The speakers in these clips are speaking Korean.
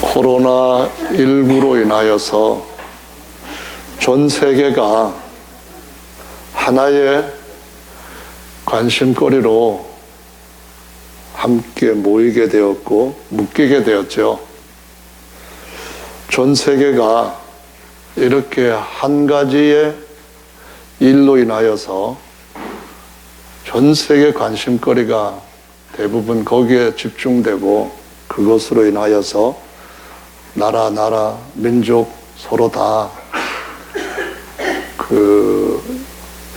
코로나19로 인하여서 전 세계가 하나의 관심거리로 함께 모이게 되었고 묶이게 되었죠. 전 세계가 이렇게 한 가지의 일로 인하여서 전 세계 관심거리가 대부분 거기에 집중되고 그것으로 인하여서 나라, 민족 서로 다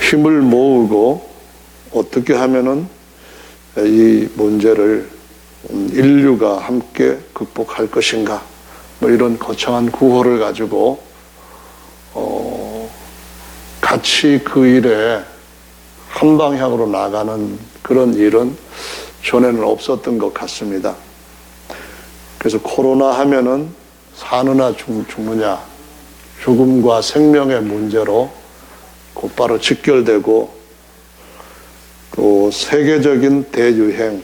힘을 모으고 어떻게 하면은 이 문제를 인류가 함께 극복할 것인가, 뭐 이런 거창한 구호를 가지고 같이 그 일에 한 방향으로 나가는 그런 일은 전에는 없었던 것 같습니다. 그래서 코로나 하면은 사느냐 죽느냐, 죽음과 생명의 문제로 곧바로 직결되고, 또 세계적인 대유행,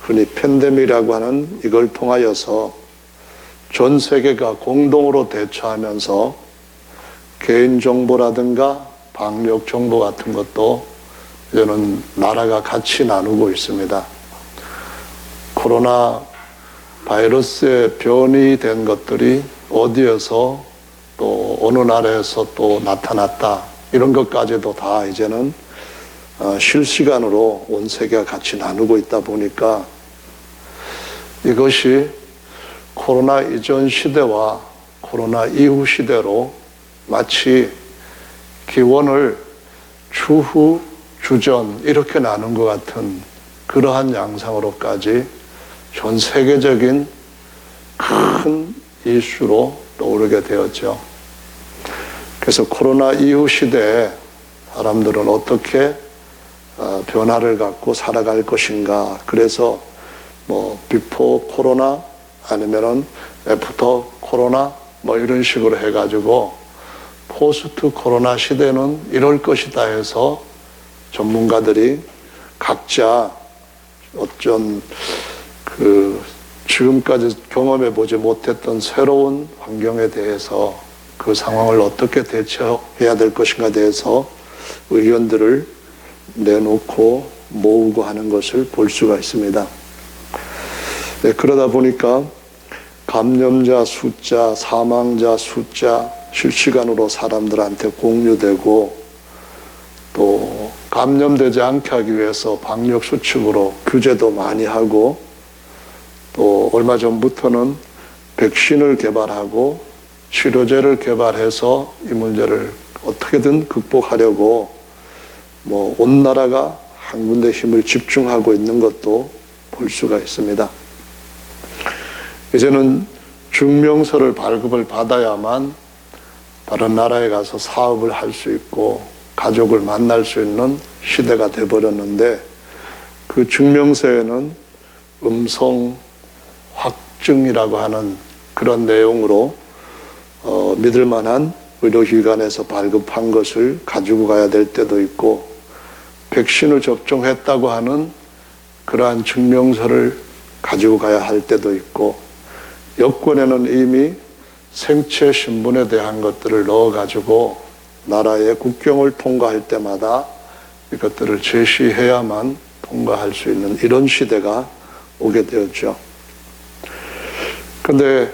흔히 팬데믹이라고 하는 이걸 통하여서 전 세계가 공동으로 대처하면서 개인정보라든가 방역정보 같은 것도 이제는 나라가 같이 나누고 있습니다. 코로나 바이러스의 변이된 것들이 어디에서 또 어느 나라에서 또 나타났다, 이런 것까지도 다 이제는 실시간으로 온 세계가 같이 나누고 있다 보니까 이것이 코로나 이전 시대와 코로나 이후 시대로 마치 기원을 추후, 주전 이렇게 나눈 것 같은 그러한 양상으로까지 전 세계적인 큰 이슈로 떠오르게 되었죠. 그래서 코로나 이후 시대에 사람들은 어떻게 변화를 갖고 살아갈 것인가. 그래서 뭐 비포 코로나 아니면은 애프터 코로나 뭐 이런 식으로 해가지고 포스트 코로나 시대는 이럴 것이다 해서 전문가들이 각자 어쩐 지금까지 경험해 보지 못했던 새로운 환경에 대해서 그 상황을 어떻게 대처해야 될 것인가에 대해서 의견들을 내놓고 모으고 하는 것을 볼 수가 있습니다. 네, 그러다 보니까 감염자 숫자, 사망자 숫자 실시간으로 사람들한테 공유되고, 또 감염되지 않게 하기 위해서 방역 수칙으로 규제도 많이 하고, 또 얼마 전부터는 백신을 개발하고 치료제를 개발해서 이 문제를 어떻게든 극복하려고 온 나라가 한 군데 힘을 집중하고 있는 것도 볼 수가 있습니다. 이제는 증명서를 발급을 받아야만 다른 나라에 가서 사업을 할 수 있고 가족을 만날 수 있는 시대가 돼버렸는데, 그 증명서에는 음성 확증이라고 하는 그런 내용으로 믿을 만한 의료기관에서 발급한 것을 가지고 가야 될 때도 있고, 백신을 접종했다고 하는 그러한 증명서를 가지고 가야 할 때도 있고, 여권에는 이미 생체 신분에 대한 것들을 넣어가지고 나라의 국경을 통과할 때마다 이것들을 제시해야만 통과할 수 있는 이런 시대가 오게 되었죠. 근데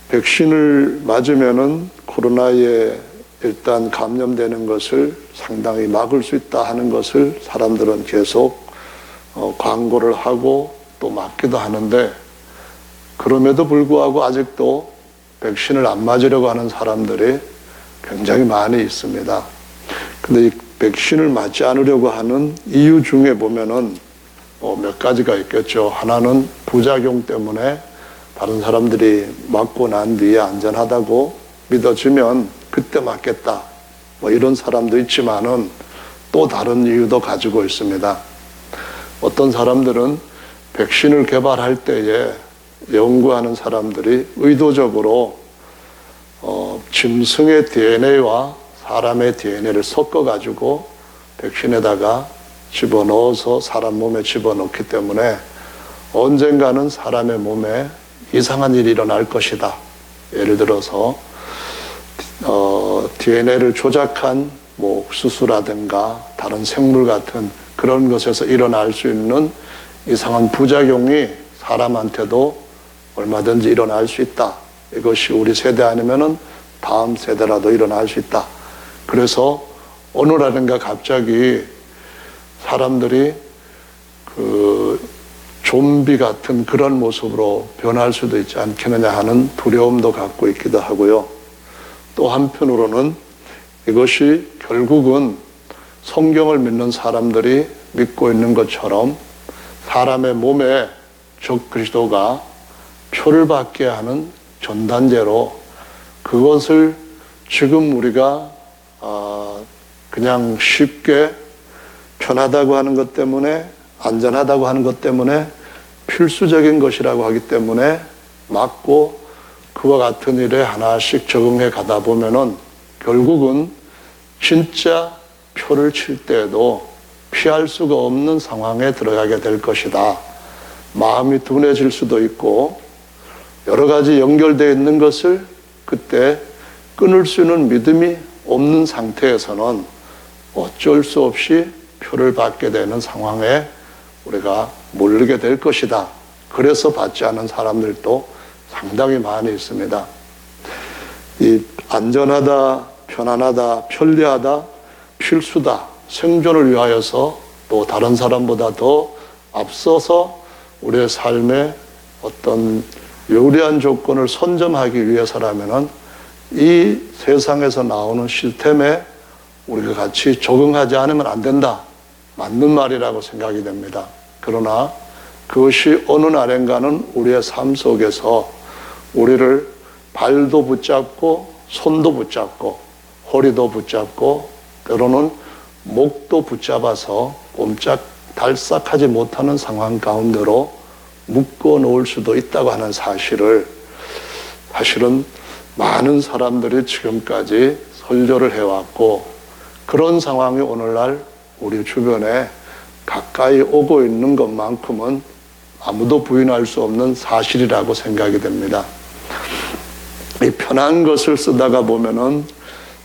백신을 맞으면은 코로나에 일단 감염되는 것을 상당히 막을 수 있다 하는 것을 사람들은 계속 광고를 하고 또 맞기도 하는데, 그럼에도 불구하고 아직도 백신을 안 맞으려고 하는 사람들이 굉장히 많이 있습니다. 근데 이 백신을 맞지 않으려고 하는 이유 중에 보면은 몇 가지가 있겠죠. 하나는 부작용 때문에 다른 사람들이 맞고 난 뒤에 안전하다고 믿어지면 그때 맞겠다, 이런 사람도 있지만은 또 다른 이유도 가지고 있습니다. 어떤 사람들은 백신을 개발할 때에 연구하는 사람들이 의도적으로 짐승의 DNA와 사람의 DNA를 섞어가지고 백신에다가 집어넣어서 사람 몸에 집어넣기 때문에 언젠가는 사람의 몸에 이상한 일이 일어날 것이다. 예를 들어서 DNA를 조작한 뭐 옥수수라든가 다른 생물 같은 그런 것에서 일어날 수 있는 이상한 부작용이 사람한테도 얼마든지 일어날 수 있다. 이것이 우리 세대 아니면은 다음 세대라도 일어날 수 있다. 그래서 어느 날인가 갑자기 사람들이 그 좀비 같은 그런 모습으로 변할 수도 있지 않겠느냐 하는 두려움도 갖고 있기도 하고요. 또 한편으로는 이것이 결국은 성경을 믿는 사람들이 믿고 있는 것처럼 사람의 몸에 적 그리스도가 표를 받게 하는 전단제로 그것을 지금 우리가 그냥 쉽게 편하다고 하는 것 때문에 안전하다고 하는 것 때문에 필수적인 것이라고 하기 때문에 맞고 그와 같은 일에 하나씩 적응해 가다 보면은 결국은 진짜 표를 칠 때에도 피할 수가 없는 상황에 들어가게 될 것이다. 마음이 둔해질 수도 있고 여러 가지 연결되어 있는 것을 그때 끊을 수 있는 믿음이 없는 상태에서는 어쩔 수 없이 표를 받게 되는 상황에 우리가 몰리게 될 것이다. 그래서 받지 않은 사람들도 상당히 많이 있습니다. 이 안전하다, 편안하다, 편리하다, 필수다, 생존을 위하여서 또 다른 사람보다 더 앞서서 우리의 삶에 어떤 유리한 조건을 선점하기 위해서라면은 이 세상에서 나오는 시스템에 우리가 같이 적응하지 않으면 안 된다. 맞는 말이라고 생각이 됩니다. 그러나 그것이 어느 날인가는 우리의 삶 속에서 우리를 발도 붙잡고 손도 붙잡고 허리도 붙잡고 때로는 목도 붙잡아서 꼼짝 달싹하지 못하는 상황 가운데로 묶어 놓을 수도 있다고 하는 사실을 사실은 많은 사람들이 지금까지 설교를 해왔고 그런 상황이 오늘날 우리 주변에 가까이 오고 있는 것만큼은 아무도 부인할 수 없는 사실이라고 생각이 됩니다. 이 편한 것을 쓰다가 보면은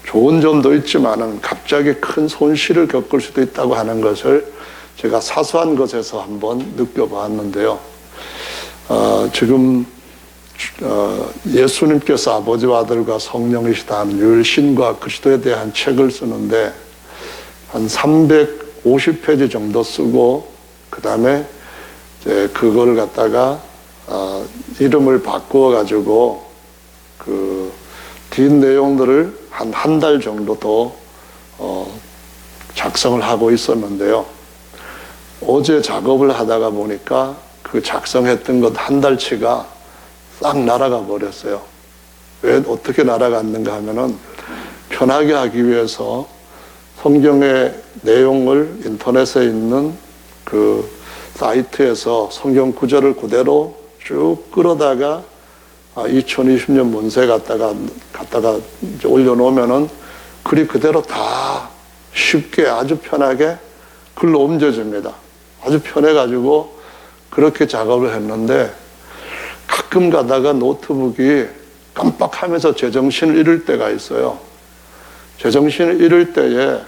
좋은 점도 있지만은 갑자기 큰 손실을 겪을 수도 있다고 하는 것을 제가 사소한 것에서 한번 느껴봤는데요. 지금 예수님께서 아버지와 아들과 성령이시다 하는 율신과 그리스도에 대한 책을 쓰는데 한 350페이지 정도 쓰고 그 다음에 이제 그걸 갖다가 이름을 바꾸어 가지고 그 뒷 내용들을 한 달 정도 더 작성을 하고 있었는데요. 어제 작업을 하다가 보니까 그 작성했던 것 한 달치가 싹 날아가 버렸어요. 왜 어떻게 날아갔는가 하면은 편하게 하기 위해서 성경의 내용을 인터넷에 있는 그 사이트에서 성경 구절을 그대로 쭉 끌어다가 2020년 문서에 갖다가 이제 올려놓으면은 글이 그대로 다 쉽게 아주 편하게 글로 옮겨집니다. 아주 편해가지고 그렇게 작업을 했는데 가끔 가다가 노트북이 깜빡하면서 제정신을 잃을 때가 있어요. 제정신을 잃을 때에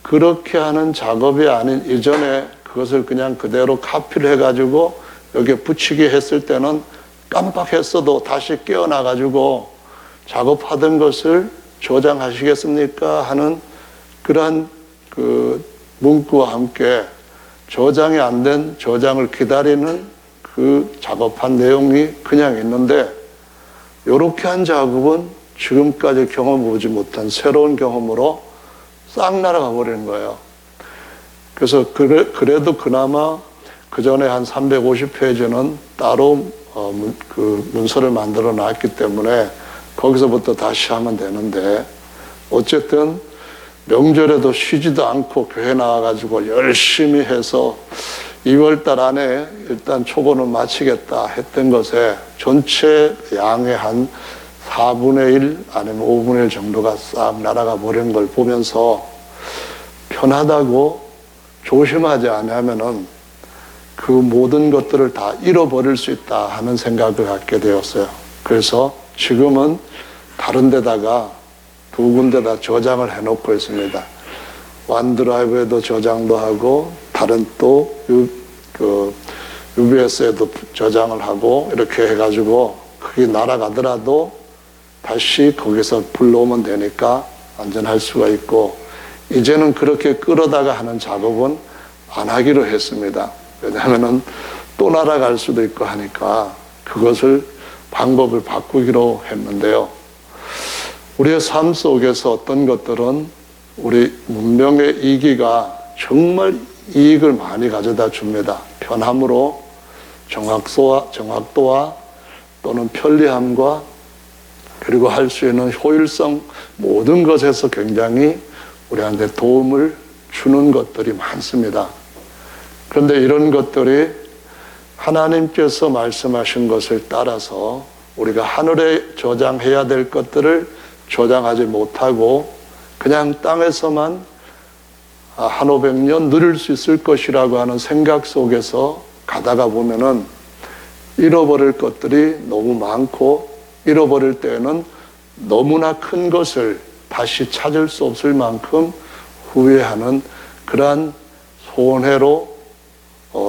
그렇게 하는 작업이 아닌 이전에 그것을 그냥 그대로 카피를 해가지고 여기에 붙이게 했을 때는 깜빡했어도 다시 깨어나가지고 작업하던 것을 저장하시겠습니까? 하는 그러한 그 문구와 함께 저장이 안 된 저장을 기다리는 그 작업한 내용이 그냥 있는데 이렇게 한 작업은 지금까지 경험해보지 못한 새로운 경험으로 싹 날아가 버리는 거예요. 그래서 그래도 그나마 그 전에 한 350페이지는 따로 그 문서를 만들어 놨기 때문에 거기서부터 다시 하면 되는데 어쨌든 명절에도 쉬지도 않고 교회 나와가지고 열심히 해서 2월달 안에 일단 초고는 마치겠다 했던 것에 전체 양의 한 4분의 1 아니면 5분의 1 정도가 싹 날아가 버린 걸 보면서 편하다고 조심하지 않으면은 그 모든 것들을 다 잃어버릴 수 있다 하는 생각을 갖게 되었어요. 그래서 지금은 다른 데다가 두 군데다 저장을 해놓고 있습니다. 원드라이브에도 저장도 하고 다른 또 UBS에도 저장을 하고 이렇게 해가지고 그게 날아가더라도 다시 거기서 불러오면 되니까 안전할 수가 있고, 이제는 그렇게 끌어다가 하는 작업은 안 하기로 했습니다. 왜냐하면은 또 날아갈 수도 있고 하니까 그것을 방법을 바꾸기로 했는데요. 우리의 삶 속에서 어떤 것들은 우리 문명의 이기가 정말 이익을 많이 가져다 줍니다. 편함으로 정확도와 또는 편리함과 그리고 할 수 있는 효율성, 모든 것에서 굉장히 우리한테 도움을 주는 것들이 많습니다. 그런데 이런 것들이 하나님께서 말씀하신 것을 따라서 우리가 하늘에 저장해야 될 것들을 저장하지 못하고 그냥 땅에서만 한 500년 누릴 수 있을 것이라고 하는 생각 속에서 가다가 보면은 잃어버릴 것들이 너무 많고, 잃어버릴 때에는 너무나 큰 것을 다시 찾을 수 없을 만큼 후회하는 그러한 손해로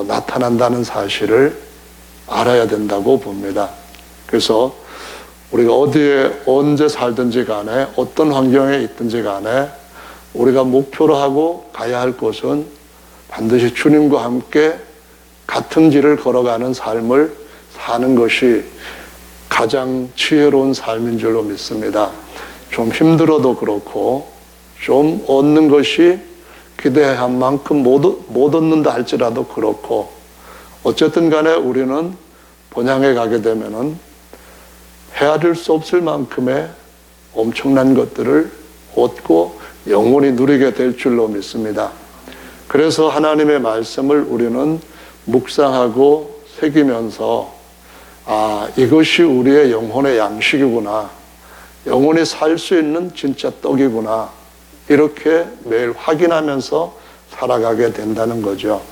나타난다는 사실을 알아야 된다고 봅니다. 그래서 우리가 어디에 언제 살든지 간에 어떤 환경에 있든지 간에 우리가 목표로 하고 가야 할 곳은 반드시 주님과 함께 같은 길을 걸어가는 삶을 사는 것이 가장 지혜로운 삶인 줄로 믿습니다. 좀 힘들어도 그렇고 좀 얻는 것이 기대한 만큼 못 얻는다 할지라도 그렇고, 어쨌든 간에 우리는 본향에 가게 되면은 헤아릴 수 없을 만큼의 엄청난 것들을 얻고 영원히 누리게 될 줄로 믿습니다. 그래서 하나님의 말씀을 우리는 묵상하고 새기면서 이것이 우리의 영혼의 양식이구나, 영원히 살 수 있는 진짜 떡이구나, 이렇게 매일 확인하면서 살아가게 된다는 거죠.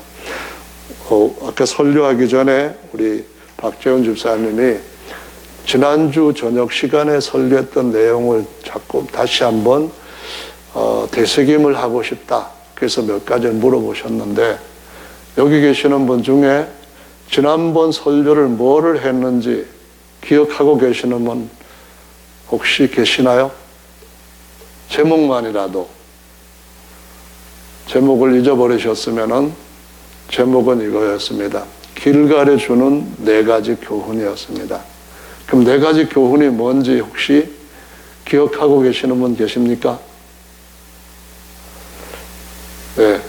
아까 설교하기 전에 우리 박재훈 집사님이 지난주 저녁 시간에 설교했던 내용을 자꾸 다시 한번 되새김을 하고 싶다, 그래서 몇 가지를 물어보셨는데, 여기 계시는 분 중에 지난번 설교를 뭐를 했는지 기억하고 계시는 분 혹시 계시나요? 제목만이라도. 제목을 잊어버리셨으면은 제목은 이거였습니다. 길갈에 주는 4가지 교훈이었습니다. 그럼 4가지 교훈이 뭔지 혹시 기억하고 계시는 분 계십니까? 네.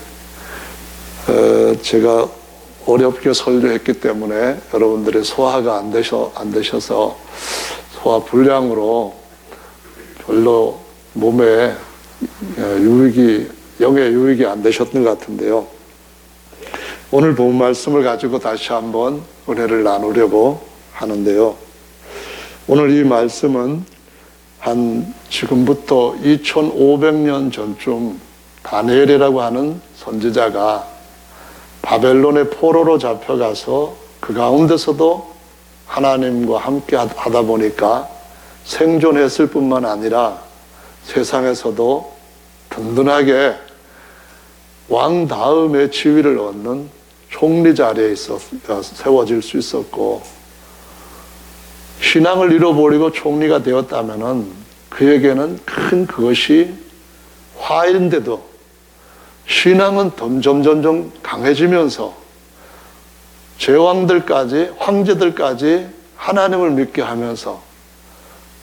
제가 어렵게 설교했기 때문에 여러분들이 소화가 안 되셔서 소화 불량으로 별로 몸에 영의 유익이 안 되셨던 것 같은데요. 오늘 본 말씀을 가지고 다시 한번 은혜를 나누려고 하는데요. 오늘 이 말씀은 지금부터 2500년 전쯤 다니엘이라고 하는 선지자가 바벨론의 포로로 잡혀가서 그 가운데서도 하나님과 함께 하다 보니까 생존했을 뿐만 아니라 세상에서도 든든하게 왕 다음에 지위를 얻는 총리 자리에 세워질 수 있었고, 신앙을 잃어버리고 총리가 되었다면은 그에게는 큰 그것이 화인데도 신앙은 점점 강해지면서 제왕들까지, 황제들까지 하나님을 믿게 하면서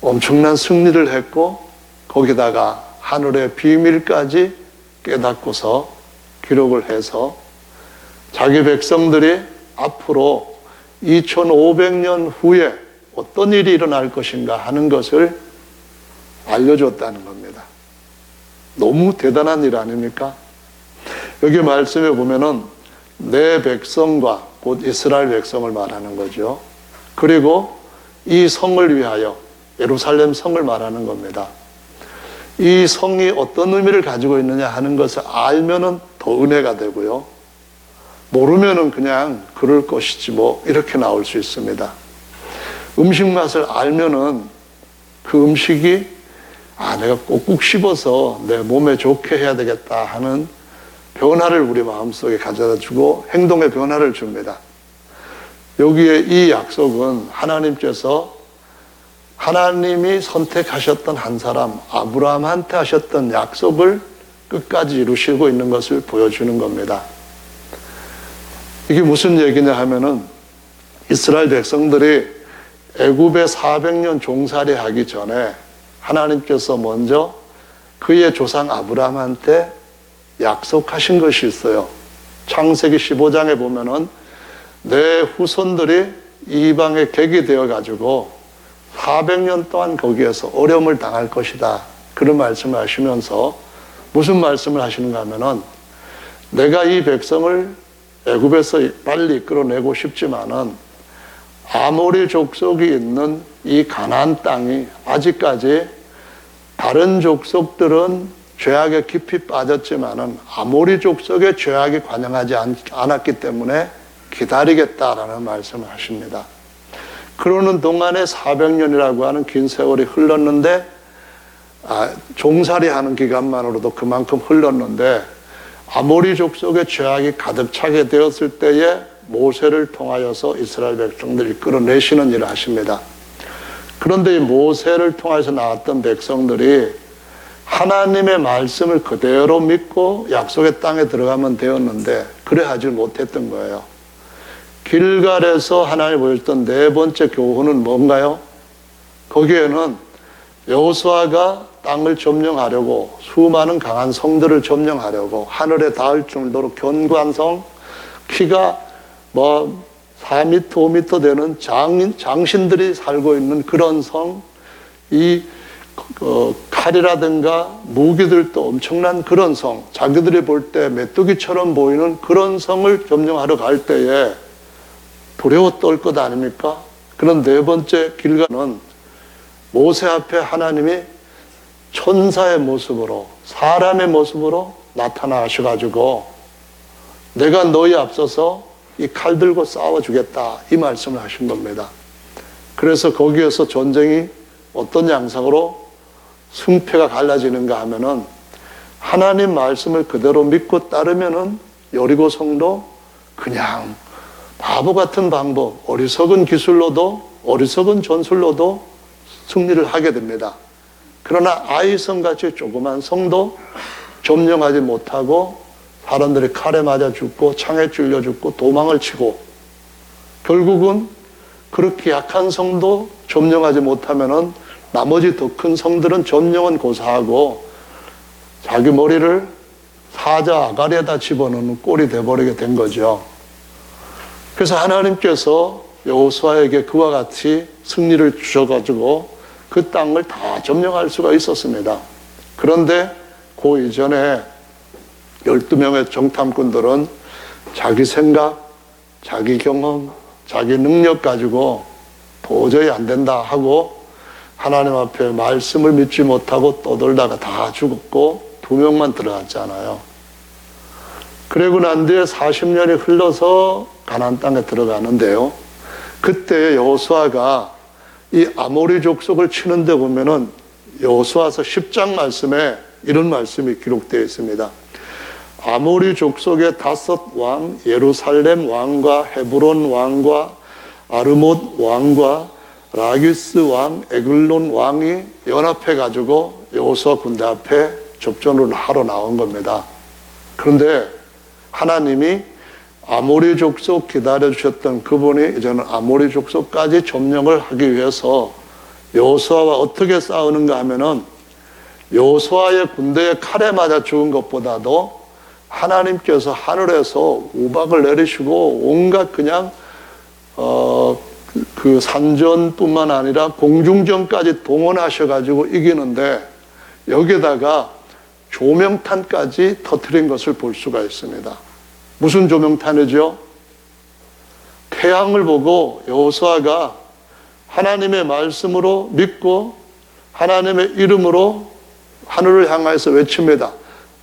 엄청난 승리를 했고, 거기다가 하늘의 비밀까지 깨닫고서 기록을 해서 자기 백성들이 앞으로 2500년 후에 어떤 일이 일어날 것인가 하는 것을 알려줬다는 겁니다. 너무 대단한 일 아닙니까? 여기 말씀에 보면은 내 백성과 곧 이스라엘 백성을 말하는 거죠. 그리고 이 성을 위하여, 예루살렘 성을 말하는 겁니다. 이 성이 어떤 의미를 가지고 있느냐 하는 것을 알면은 더 은혜가 되고요. 모르면은 그냥 그럴 것이지 뭐 이렇게 나올 수 있습니다. 음식 맛을 알면은 그 음식이 내가 꼭꼭 씹어서 내 몸에 좋게 해야 되겠다 하는 변화를 우리 마음속에 가져다 주고 행동의 변화를 줍니다. 여기에 이 약속은 하나님께서 하나님이 선택하셨던 한 사람 아브라함한테 하셨던 약속을 끝까지 이루시고 있는 것을 보여주는 겁니다. 이게 무슨 얘기냐 하면은 이스라엘 백성들이 애굽에 400년 종살이 하기 전에 하나님께서 먼저 그의 조상 아브라함한테 약속하신 것이 있어요. 창세기 15장에 보면은 내 후손들이 이방에 객이 되어 가지고 400년 동안 거기에서 어려움을 당할 것이다. 그런 말씀을 하시면서 무슨 말씀을 하시는가 하면은 내가 이 백성을 애굽에서 빨리 이끌어내고 싶지만은 아모리 족속이 있는 이 가나안 땅이 아직까지 다른 족속들은 죄악에 깊이 빠졌지만은 아모리 족속의 죄악이 관영하지 않았기 때문에 기다리겠다라는 말씀을 하십니다. 그러는 동안에 400년이라고 하는 긴 세월이 흘렀는데 종살이 하는 기간만으로도 그만큼 흘렀는데 아모리 족속의 죄악이 가득 차게 되었을 때에 모세를 통하여서 이스라엘 백성들을 이끌어내시는 일을 하십니다. 그런데 이 모세를 통해서 나왔던 백성들이 하나님의 말씀을 그대로 믿고 약속의 땅에 들어가면 되었는데 그래 하지 못했던 거예요. 길갈에서 하나님이 보여줬던 네 번째 교훈은 뭔가요? 거기에는 여호수아가 땅을 점령하려고 수많은 강한 성들을 점령하려고 하늘에 닿을 정도로 견고한 성, 키가 4m, 5m 되는 장신들이 살고 있는 그런 성, 이 칼이라든가 무기들도 엄청난 그런 성, 자기들이 볼 때 메뚜기처럼 보이는 그런 성을 점령하러 갈 때에 두려워 떨 것 아닙니까? 그런 네 번째 길가는 모세 앞에 하나님이 천사의 모습으로 사람의 모습으로 나타나셔가지고 내가 너희 앞서서 이 칼 들고 싸워주겠다 이 말씀을 하신 겁니다. 그래서 거기에서 전쟁이 어떤 양상으로 승패가 갈라지는가 하면은 하나님 말씀을 그대로 믿고 따르면은 여리고 성도 그냥 바보 같은 방법, 어리석은 기술로도 어리석은 전술로도 승리를 하게 됩니다. 그러나 아이성같이 조그만 성도 점령하지 못하고 사람들이 칼에 맞아 죽고 창에 찔려 죽고 도망을 치고 결국은 그렇게 약한 성도 점령하지 못하면은 나머지 더 큰 성들은 점령은 고사하고 자기 머리를 사자 아가리에다 집어넣는 꼴이 돼버리게 된 거죠. 그래서 하나님께서 여호수아에게 그와 같이 승리를 주셔가지고 그 땅을 다 점령할 수가 있었습니다. 그런데 그 이전에 12명의 정탐꾼들은 자기 생각, 자기 경험, 자기 능력 가지고 도저히 안 된다 하고 하나님 앞에 말씀을 믿지 못하고 떠돌다가 다 죽었고 2명만 들어갔잖아요. 그리고 난 뒤에 40년이 흘러서 가나안 땅에 들어가는데요. 그때 여호수아가 이 아모리 족속을 치는데 보면은 여호수아서 10장 말씀에 이런 말씀이 기록되어 있습니다. 아모리 족속의 5왕, 예루살렘 왕과 헤브론 왕과 아르못 왕과 라기스 왕, 에글론 왕이 연합해 가지고 여호수아 군대 앞에 접전을 하러 나온 겁니다. 그런데 하나님이 아모리 족속 기다려주셨던 그분이 이제는 아모리 족속까지 점령을 하기 위해서 여호수아와 어떻게 싸우는가 하면은 여호수아의 군대에 칼에 맞아 죽은 것보다도 하나님께서 하늘에서 우박을 내리시고 온갖 그냥 그 산전뿐만 아니라 공중전까지 동원하셔가지고 이기는데 여기에다가 조명탄까지 터뜨린 것을 볼 수가 있습니다. 무슨 조명탄이죠? 태양을 보고 여호수아가 하나님의 말씀으로 믿고 하나님의 이름으로 하늘을 향하여서 외칩니다.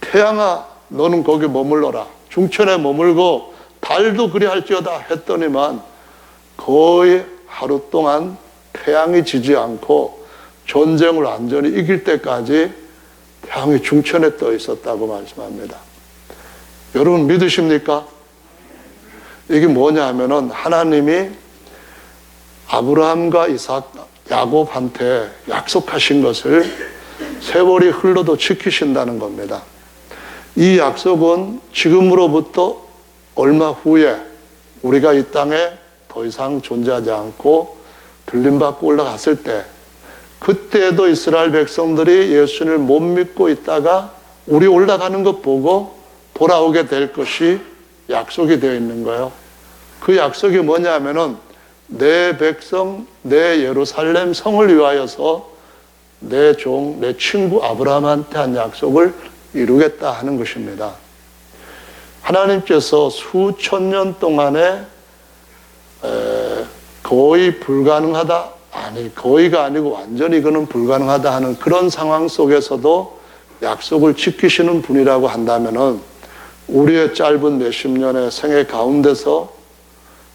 태양아, 너는 거기 머물러라. 중천에 머물고 달도 그리할지어다 했더니만 거의 하루 동안 태양이 지지 않고 전쟁을 완전히 이길 때까지 태양이 중천에 떠 있었다고 말씀합니다. 여러분 믿으십니까? 이게 뭐냐 하면은 하나님이 아브라함과 이삭, 야곱한테 약속하신 것을 세월이 흘러도 지키신다는 겁니다. 이 약속은 지금으로부터 얼마 후에 우리가 이 땅에 더 이상 존재하지 않고 들림받고 올라갔을 때, 그때에도 이스라엘 백성들이 예수를 못 믿고 있다가 우리 올라가는 것 보고 돌아오게 될 것이 약속이 되어 있는 거예요. 그 약속이 뭐냐 하면은 내 백성, 내 예루살렘 성을 위하여서 내 종, 내 친구 아브라함한테 한 약속을 이루겠다 하는 것입니다. 하나님께서 수천 년 동안에 거의 불가능하다, 아니 거의가 아니고 완전히 그는 불가능하다 하는 그런 상황 속에서도 약속을 지키시는 분이라고 한다면은 우리의 짧은 몇십 년의 생애 가운데서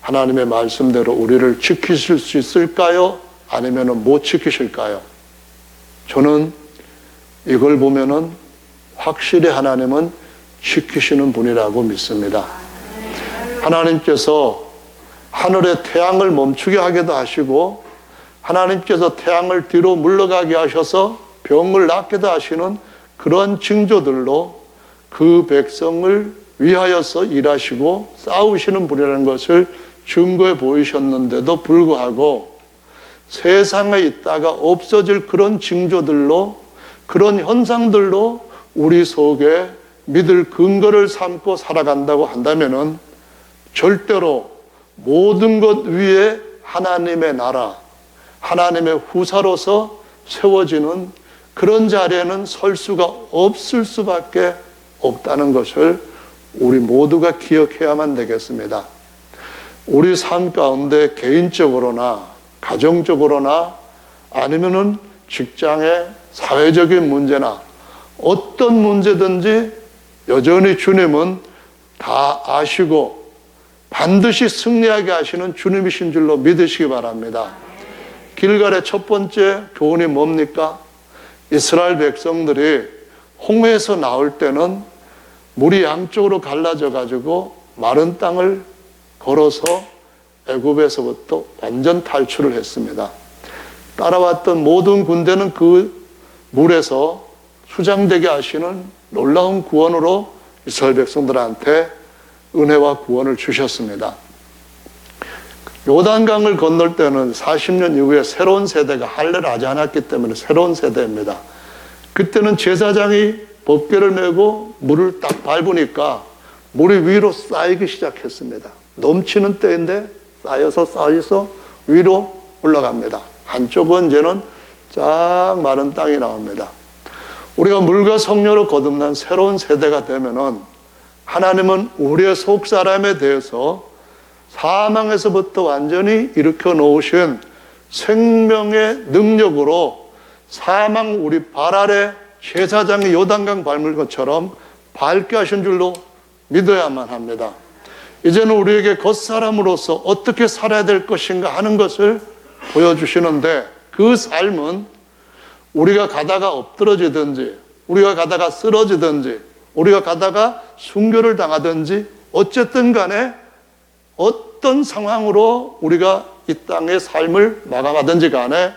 하나님의 말씀대로 우리를 지키실 수 있을까요? 아니면은 못 지키실까요? 저는 이걸 보면은 확실히 하나님은 지키시는 분이라고 믿습니다. 하나님께서 하늘의 태양을 멈추게 하기도 하시고, 하나님께서 태양을 뒤로 물러가게 하셔서 병을 낫게도 하시는 그런 징조들로 그 백성을 위하여서 일하시고 싸우시는 분이라는 것을 증거해 보이셨는데도 불구하고 세상에 있다가 없어질 그런 징조들로, 그런 현상들로 우리 속에 믿을 근거를 삼고 살아간다고 한다면은 절대로 모든 것 위에 하나님의 나라, 하나님의 후사로서 세워지는 그런 자리에는 설 수가 없을 수밖에 없다는 것을 우리 모두가 기억해야만 되겠습니다. 우리 삶 가운데 개인적으로나 가정적으로나 아니면은 직장의 사회적인 문제나 어떤 문제든지 여전히 주님은 다 아시고 반드시 승리하게 하시는 주님이신 줄로 믿으시기 바랍니다. 길갈의 첫 번째 교훈이 뭡니까? 이스라엘 백성들이 홍해에서 나올 때는 물이 양쪽으로 갈라져 가지고 마른 땅을 걸어서 애굽에서부터 완전 탈출을 했습니다. 따라왔던 모든 군대는 그 물에서 수장되게 하시는 놀라운 구원으로 이스라엘 백성들한테 은혜와 구원을 주셨습니다. 요단강을 건널 때는 40년 이후에 새로운 세대가 할례를 하지 않았기 때문에 새로운 세대입니다. 그때는 제사장이 법궤를 메고 물을 딱 밟으니까 물이 위로 쌓이기 시작했습니다. 넘치는 때인데 쌓여서 위로 올라갑니다. 한쪽은 이제는 쫙 마른 땅이 나옵니다. 우리가 물과 성령으로 거듭난 새로운 세대가 되면은 하나님은 우리의 속 사람에 대해서 사망에서부터 완전히 일으켜 놓으신 생명의 능력으로 사망 우리 발 아래 제사장이 요단강 밟을 것처럼 밟게 하신 줄로 믿어야만 합니다. 이제는 우리에게 겉사람으로서 어떻게 살아야 될 것인가 하는 것을 보여주시는데, 그 삶은 우리가 가다가 엎드러지든지 우리가 가다가 쓰러지든지 우리가 가다가 순교를 당하든지 어쨌든 간에 어떤 상황으로 우리가 이 땅의 삶을 마감하든지 간에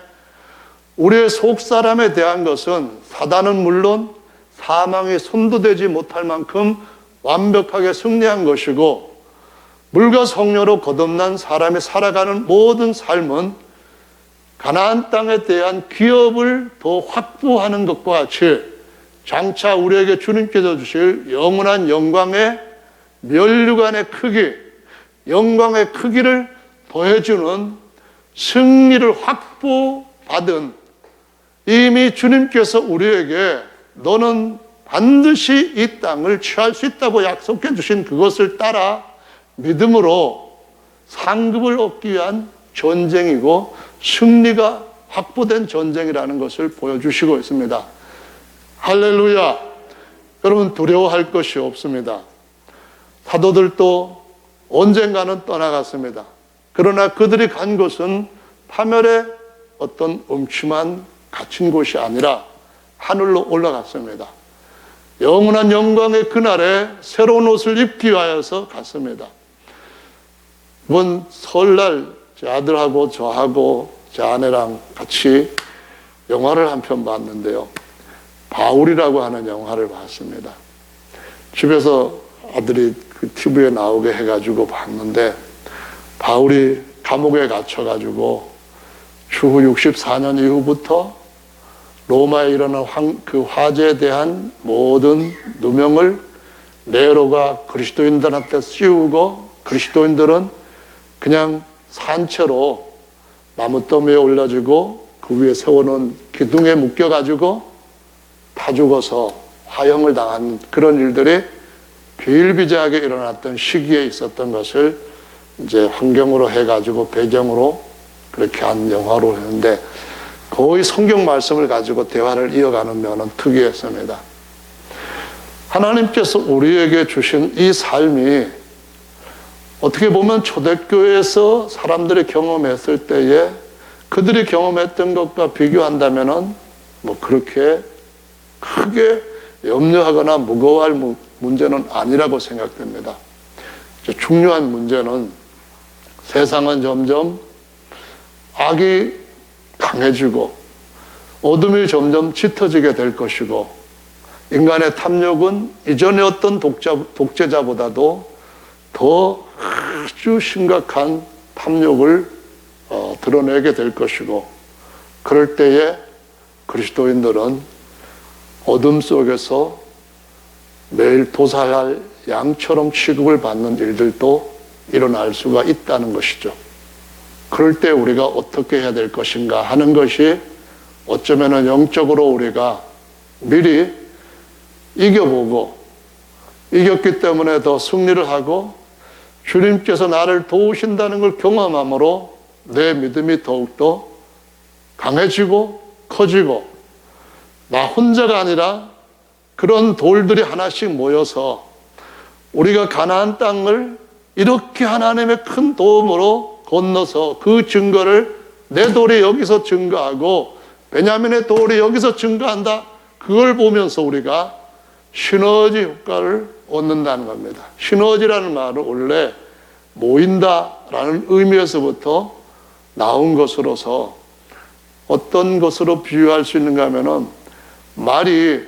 우리의 속사람에 대한 것은 사단은 물론 사망에 손도 대지 못할 만큼 완벽하게 승리한 것이고, 물과 성령으로 거듭난 사람이 살아가는 모든 삶은 가나안 땅에 대한 기업을 더 확보하는 것과 같이 장차 우리에게 주님께서 주실 영원한 영광의 면류관의 크기, 영광의 크기를 더해주는 승리를 확보받은, 이미 주님께서 우리에게 너는 반드시 이 땅을 취할 수 있다고 약속해 주신 그것을 따라 믿음으로 상급을 얻기 위한 전쟁이고 승리가 확보된 전쟁이라는 것을 보여주시고 있습니다. 할렐루야. 여러분 두려워할 것이 없습니다. 사도들도 언젠가는 떠나갔습니다. 그러나 그들이 간 곳은 파멸의 어떤 음침한 갇힌 곳이 아니라 하늘로 올라갔습니다. 영원한 영광의 그날에 새로운 옷을 입기 위하여서 갔습니다. 이번 설날 제 아들하고 저하고 제 아내랑 같이 영화를 한 편 봤는데요. 바울이라고 하는 영화를 봤습니다. 집에서 아들이 그 TV에 나오게 해가지고 봤는데, 바울이 감옥에 갇혀가지고 추후 64년 이후부터 로마에 일어난 그 화재에 대한 모든 누명을 네로가 그리스도인들한테 씌우고, 그리스도인들은 그냥 산채로 나무더미에 올려주고 그 위에 세워놓은 기둥에 묶여가지고 다 죽어서 화형을 당한 그런 일들이 비일비재하게 일어났던 시기에 있었던 것을 이제 환경으로 해가지고 배경으로 그렇게 한 영화로 했는데, 거의 성경 말씀을 가지고 대화를 이어가는 면은 특이했습니다. 하나님께서 우리에게 주신 이 삶이 어떻게 보면 초대교회에서 사람들이 경험했을 때에 그들이 경험했던 것과 비교한다면은 뭐 그렇게 크게 염려하거나 무거워할 문제는 아니라고 생각됩니다. 중요한 문제는 세상은 점점 악이 강해지고 어둠이 점점 짙어지게 될 것이고, 인간의 탐욕은 이전의 어떤 독재자보다도 더 아주 심각한 탐욕을 드러내게 될 것이고, 그럴 때에 그리스도인들은 어둠 속에서 매일 도살할 양처럼 취급을 받는 일들도 일어날 수가 있다는 것이죠. 그럴 때 우리가 어떻게 해야 될 것인가 하는 것이 어쩌면은 영적으로 우리가 미리 이겨보고, 이겼기 때문에 더 승리를 하고 주님께서 나를 도우신다는 걸 경험함으로 내 믿음이 더욱더 강해지고 커지고, 나 혼자가 아니라 그런 돌들이 하나씩 모여서 우리가 가나안 땅을 이렇게 하나님의 큰 도움으로 건너서 그 증거를 내 돌이 여기서 증거하고 베냐민의 돌이 여기서 증거한다, 그걸 보면서 우리가 시너지 효과를 얻는다는 겁니다. 시너지라는 말은 원래 모인다라는 의미에서부터 나온 것으로서 어떤 것으로 비유할 수 있는가 하면은, 말이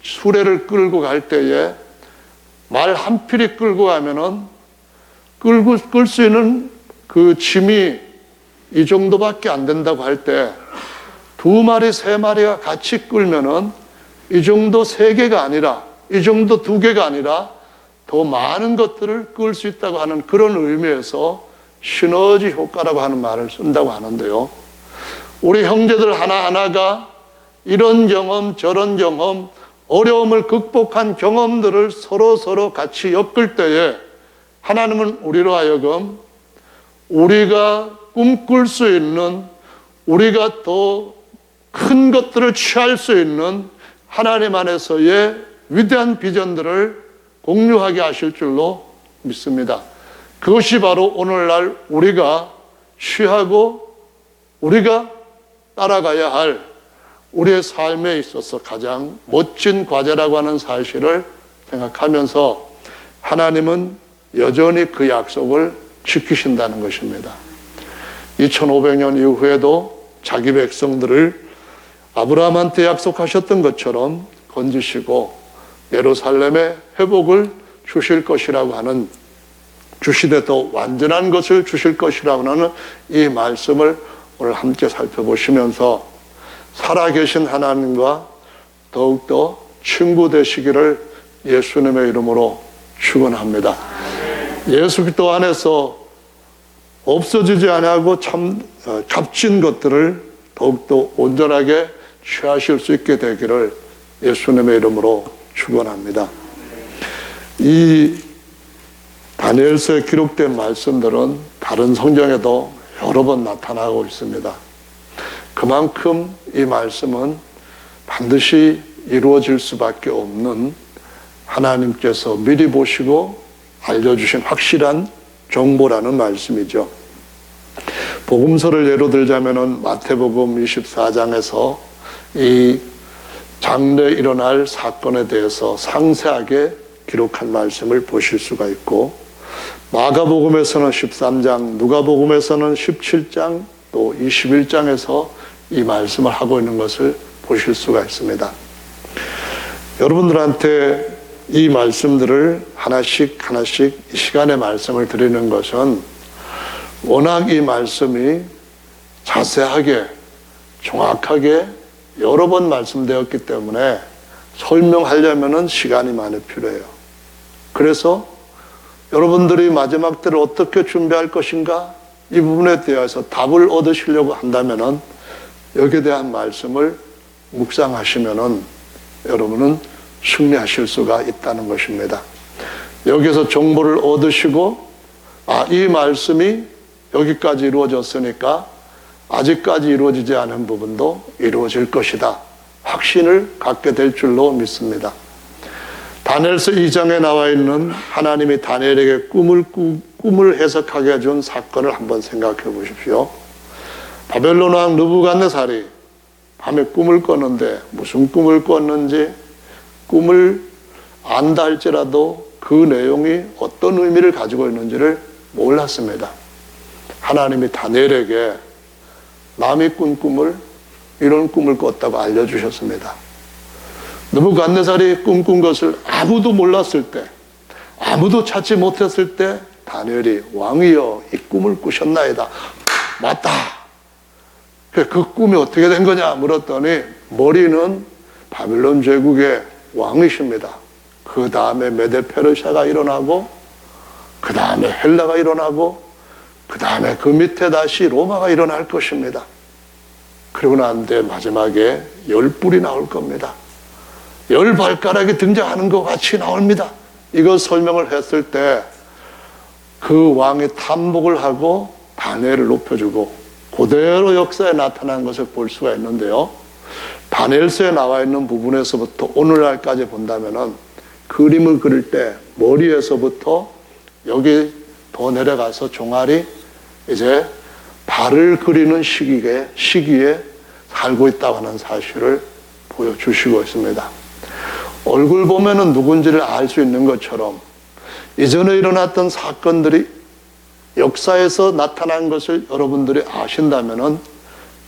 수레를 끌고 갈 때에 말 한 필이 끌고 가면은 끌 수 있는 그 짐이 이 정도밖에 안 된다고 할 때, 두 마리, 세 마리가 같이 끌면은 이 정도 세 개가 아니라, 이 정도 두 개가 아니라 더 많은 것들을 끌 수 있다고 하는 그런 의미에서 시너지 효과라고 하는 말을 쓴다고 하는데요. 우리 형제들 하나하나가 이런 경험, 저런 경험, 어려움을 극복한 경험들을 서로 같이 엮을 때에 하나님은 우리로 하여금 우리가 꿈꿀 수 있는, 우리가 더 큰 것들을 취할 수 있는 하나님 안에서의 위대한 비전들을 공유하게 하실 줄로 믿습니다. 그것이 바로 오늘날 우리가 취하고 우리가 따라가야 할 우리의 삶에 있어서 가장 멋진 과제라고 하는 사실을 생각하면서, 하나님은 여전히 그 약속을 지키신다는 것입니다. 2500년 이후에도 자기 백성들을 아브라함한테 약속하셨던 것처럼 건지시고 예루살렘의 회복을 주실 것이라고 하는, 주시되 더 완전한 것을 주실 것이라고 하는 이 말씀을 오늘 함께 살펴보시면서 살아계신 하나님과 더욱더 친구 되시기를 예수님의 이름으로 축원합니다. 예수 그리스도 안에서 없어지지 아니하고 참 값진 것들을 더욱더 온전하게 취하실 수 있게 되기를 예수님의 이름으로 축원합니다. 이 다니엘서에 기록된 말씀들은 다른 성경에도 여러 번 나타나고 있습니다. 그만큼 이 말씀은 반드시 이루어질 수밖에 없는, 하나님께서 미리 보시고 알려주신 확실한 정보라는 말씀이죠. 복음서를 예로 들자면은 마태복음 24장에서 이 장래에 일어날 사건에 대해서 상세하게 기록한 말씀을 보실 수가 있고, 마가복음에서는 13장, 누가복음에서는 17장, 또 21장에서 이 말씀을 하고 있는 것을 보실 수가 있습니다. 여러분들한테 이 말씀들을 하나씩 이 시간에 말씀을 드리는 것은 워낙 이 말씀이 자세하게 정확하게 여러 번 말씀되었기 때문에 설명하려면 시간이 많이 필요해요. 그래서 여러분들이 마지막 때를 어떻게 준비할 것인가, 이 부분에 대해서 답을 얻으시려고 한다면 여기에 대한 말씀을 묵상하시면 여러분은 승리하실 수가 있다는 것입니다. 여기서 정보를 얻으시고, 이 말씀이 여기까지 이루어졌으니까 아직까지 이루어지지 않은 부분도 이루어질 것이다, 확신을 갖게 될 줄로 믿습니다. 다니엘서 2장에 나와 있는 하나님이 다니엘에게 꿈을 해석하게 해준 사건을 한번 생각해 보십시오. 바벨론 왕 느부갓네살이 밤에 꿈을 꿨는데 무슨 꿈을 꿨는지, 꿈을 안다 할지라도 그 내용이 어떤 의미를 가지고 있는지를 몰랐습니다. 하나님이 다니엘에게 남이 꾼 꿈을, 이런 꿈을 꿨다고 알려주셨습니다. 느부갓네살이 꿈꾼 것을 아무도 몰랐을 때, 아무도 찾지 못했을 때 다니엘이 왕이여 이 꿈을 꾸셨나이다. 맞다. 그 꿈이 어떻게 된 거냐 물었더니 머리는 바빌론 제국의 왕이십니다. 그 다음에 메데페르샤가 일어나고, 그 다음에 헬라가 일어나고, 그 다음에 그 밑에 다시 로마가 일어날 것입니다. 그러고 난 뒤에 마지막에 10뿔이 나올 겁니다. 10발가락이 등장하는 것 같이 나옵니다. 이거 설명을 했을 때 그 왕이 탐복을 하고 다니엘을 높여주고 그대로 역사에 나타난 것을 볼 수가 있는데요. 다니엘서에 나와 있는 부분에서부터 오늘날까지 본다면은 그림을 그릴 때 머리에서부터 여기 더 내려가서 종아리, 이제 발을 그리는 시기에 살고 있다고 하는 사실을 보여주시고 있습니다. 얼굴 보면은 누군지를 알 수 있는 것처럼 이전에 일어났던 사건들이 역사에서 나타난 것을 여러분들이 아신다면은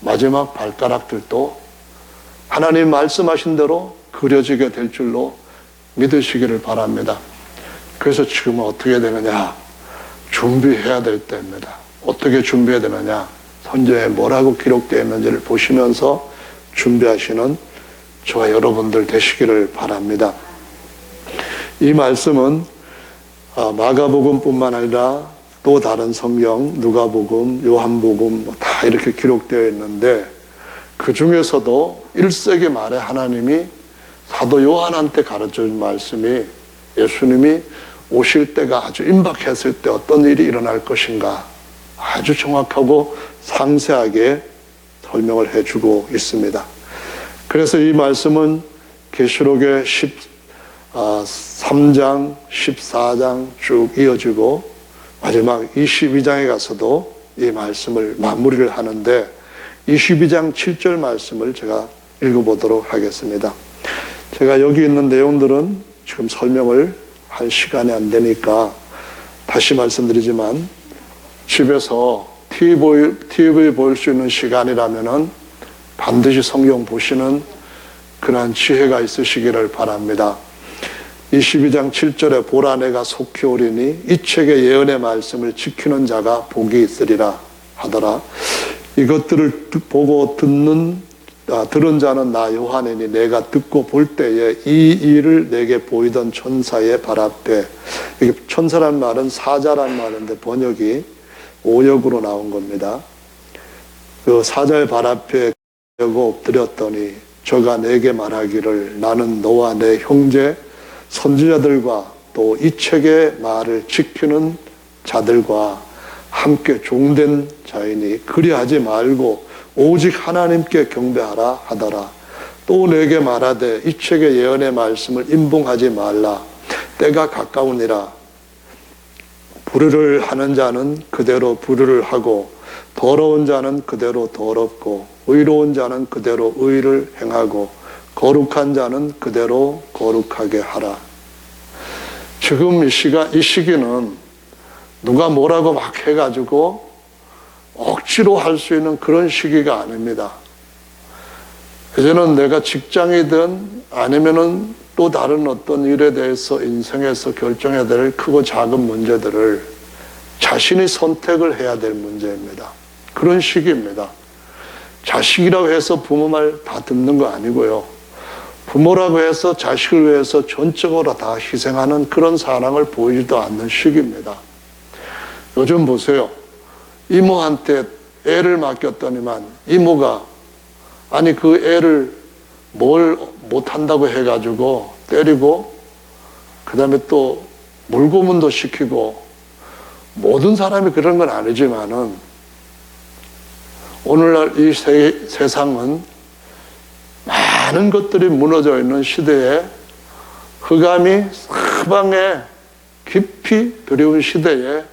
마지막 발가락들도 하나님 말씀하신 대로 그려지게 될 줄로 믿으시기를 바랍니다. 그래서 지금은 어떻게 되느냐? 준비해야 될 때입니다. 어떻게 준비해야 되느냐? 선지에 뭐라고 기록되어 있는지를 보시면서 준비하시는 저와 여러분들 되시기를 바랍니다. 이 말씀은 마가복음뿐만 아니라 또 다른 성경, 누가복음, 요한복음 다 이렇게 기록되어 있는데, 그 중에서도 1세기 말에 하나님이 사도 요한한테 가르쳐준 말씀이 예수님이 오실 때가 아주 임박했을 때 어떤 일이 일어날 것인가 아주 정확하고 상세하게 설명을 해주고 있습니다. 그래서 이 말씀은 계시록의 13장, 14장 쭉 이어지고 마지막 22장에 가서도 이 말씀을 마무리를 하는데, 22장 7절 말씀을 제가 읽어보도록 하겠습니다. 제가 여기 있는 내용들은 지금 설명을 할 시간이 안 되니까 다시 말씀드리지만, 집에서 TV 볼 수 있는 시간이라면은 반드시 성경 보시는 그러한 지혜가 있으시기를 바랍니다. 22장 7절에 보라 내가 속히 오리니 이 책의 예언의 말씀을 지키는 자가 복이 있으리라 하더라. 이것들을 보고 들은 자는 나 요한이니 내가 듣고 볼 때에 이 일을 내게 보이던 천사의 발 앞에, 이게 천사란 말은 사자란 말인데 번역이 오역으로 나온 겁니다. 그 사자의 발 앞에 엎드렸더니 저가 내게 말하기를 나는 너와 내 형제 선지자들과 또 이 책의 말을 지키는 자들과 함께 종된 자이니 그리하지 말고 오직 하나님께 경배하라 하더라. 또 내게 말하되 이 책의 예언의 말씀을 임봉하지 말라. 때가 가까우니라. 불의를 하는 자는 그대로 불의를 하고 더러운 자는 그대로 더럽고 의로운 자는 그대로 의를 행하고 거룩한 자는 그대로 거룩하게 하라. 지금 이 시기는 누가 뭐라고 막 해가지고 억지로 할 수 있는 그런 시기가 아닙니다. 이제는 내가 직장이든 아니면은 또 다른 어떤 일에 대해서 인생에서 결정해야 될 크고 작은 문제들을 자신이 선택을 해야 될 문제입니다. 그런 시기입니다. 자식이라고 해서 부모 말 다 듣는 거 아니고요. 부모라고 해서 자식을 위해서 전적으로 다 희생하는 그런 사랑을 보이지도 않는 시기입니다. 요즘 보세요. 이모한테 애를 맡겼더니만 이모가 아니 그 애를 뭘 못한다고 해가지고 때리고 그 다음에 또 물고문도 시키고 모든 사람이 그런 건 아니지만은 오늘날 이 세상은 많은 것들이 무너져 있는 시대에 흑암이 사방에 깊이 들여온 시대에